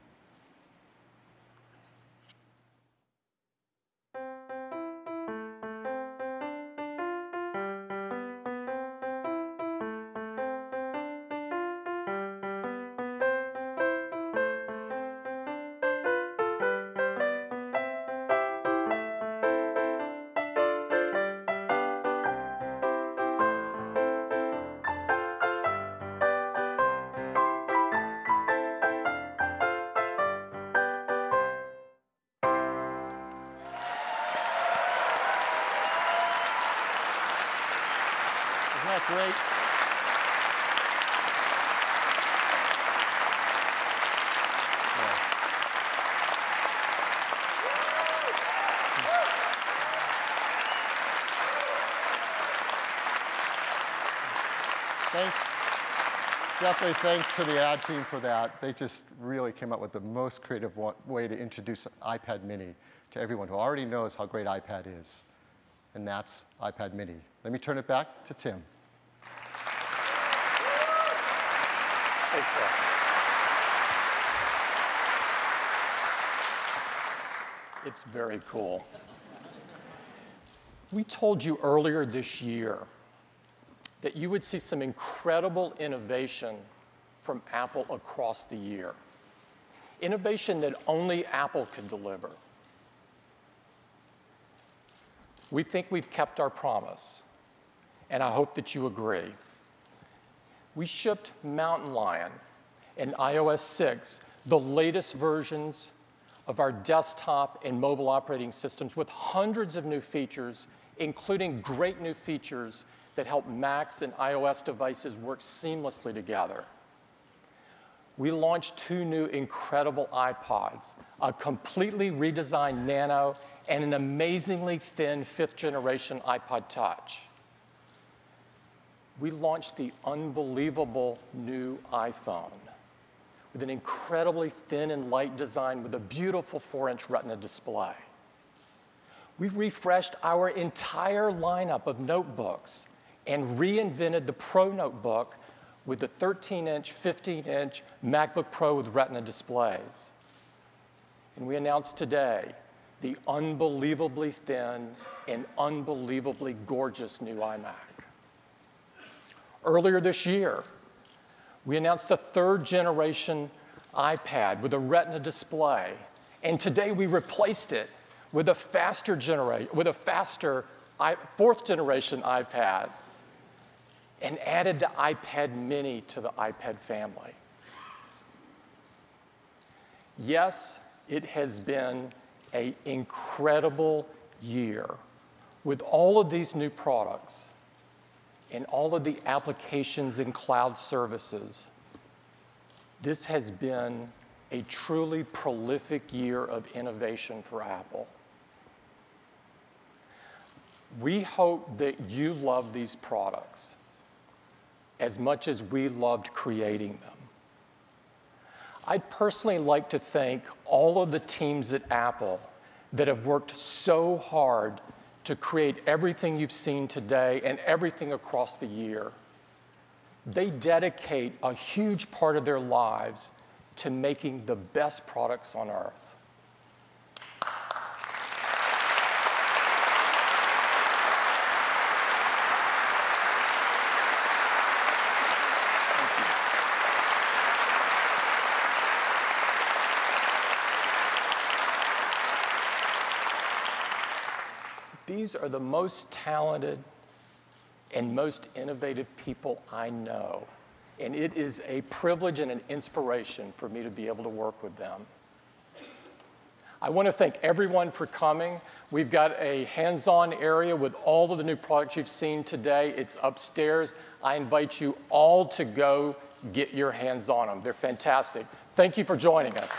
Isn't that great? Thanks. Definitely thanks to the ad team for that. They just really came up with the most creative way to introduce iPad mini to everyone who already knows how great iPad is. And that's iPad mini. Let me turn it back to Tim. Thanks, Phil. It's very cool. We told you earlier this year that you would see some incredible innovation from Apple across the year. Innovation that only Apple could deliver. We think we've kept our promise, and I hope that you agree. We shipped Mountain Lion and iOS 6, the latest versions of our desktop and mobile operating systems with hundreds of new features, including great new features that help Macs and iOS devices work seamlessly together. We launched 2 new incredible iPods, a completely redesigned Nano and an amazingly thin 5th generation iPod Touch. We launched the unbelievable new iPhone with an incredibly thin and light design with a beautiful 4-inch Retina display. We refreshed our entire lineup of notebooks and reinvented the Pro notebook with the 13-inch, 15-inch MacBook Pro with Retina displays. And we announced today the unbelievably thin and unbelievably gorgeous new iMac. Earlier this year, we announced the 3rd generation iPad with a Retina display, and today we replaced it with a faster 4th generation iPad and added the iPad mini to the iPad family. Yes, it has been an incredible year with all of these new products and all of the applications and cloud services. This has been a truly prolific year of innovation for Apple. We hope that you love these products as much as we loved creating them. I'd personally like to thank all of the teams at Apple that have worked so hard to create everything you've seen today and everything across the year. They dedicate a huge part of their lives to making the best products on earth. These are the most talented and most innovative people I know, and it is a privilege and an inspiration for me to be able to work with them. I want to thank everyone for coming. We've got a hands-on area with all of the new products you've seen today. It's upstairs. I invite you all to go get your hands on them. They're fantastic. Thank you for joining us.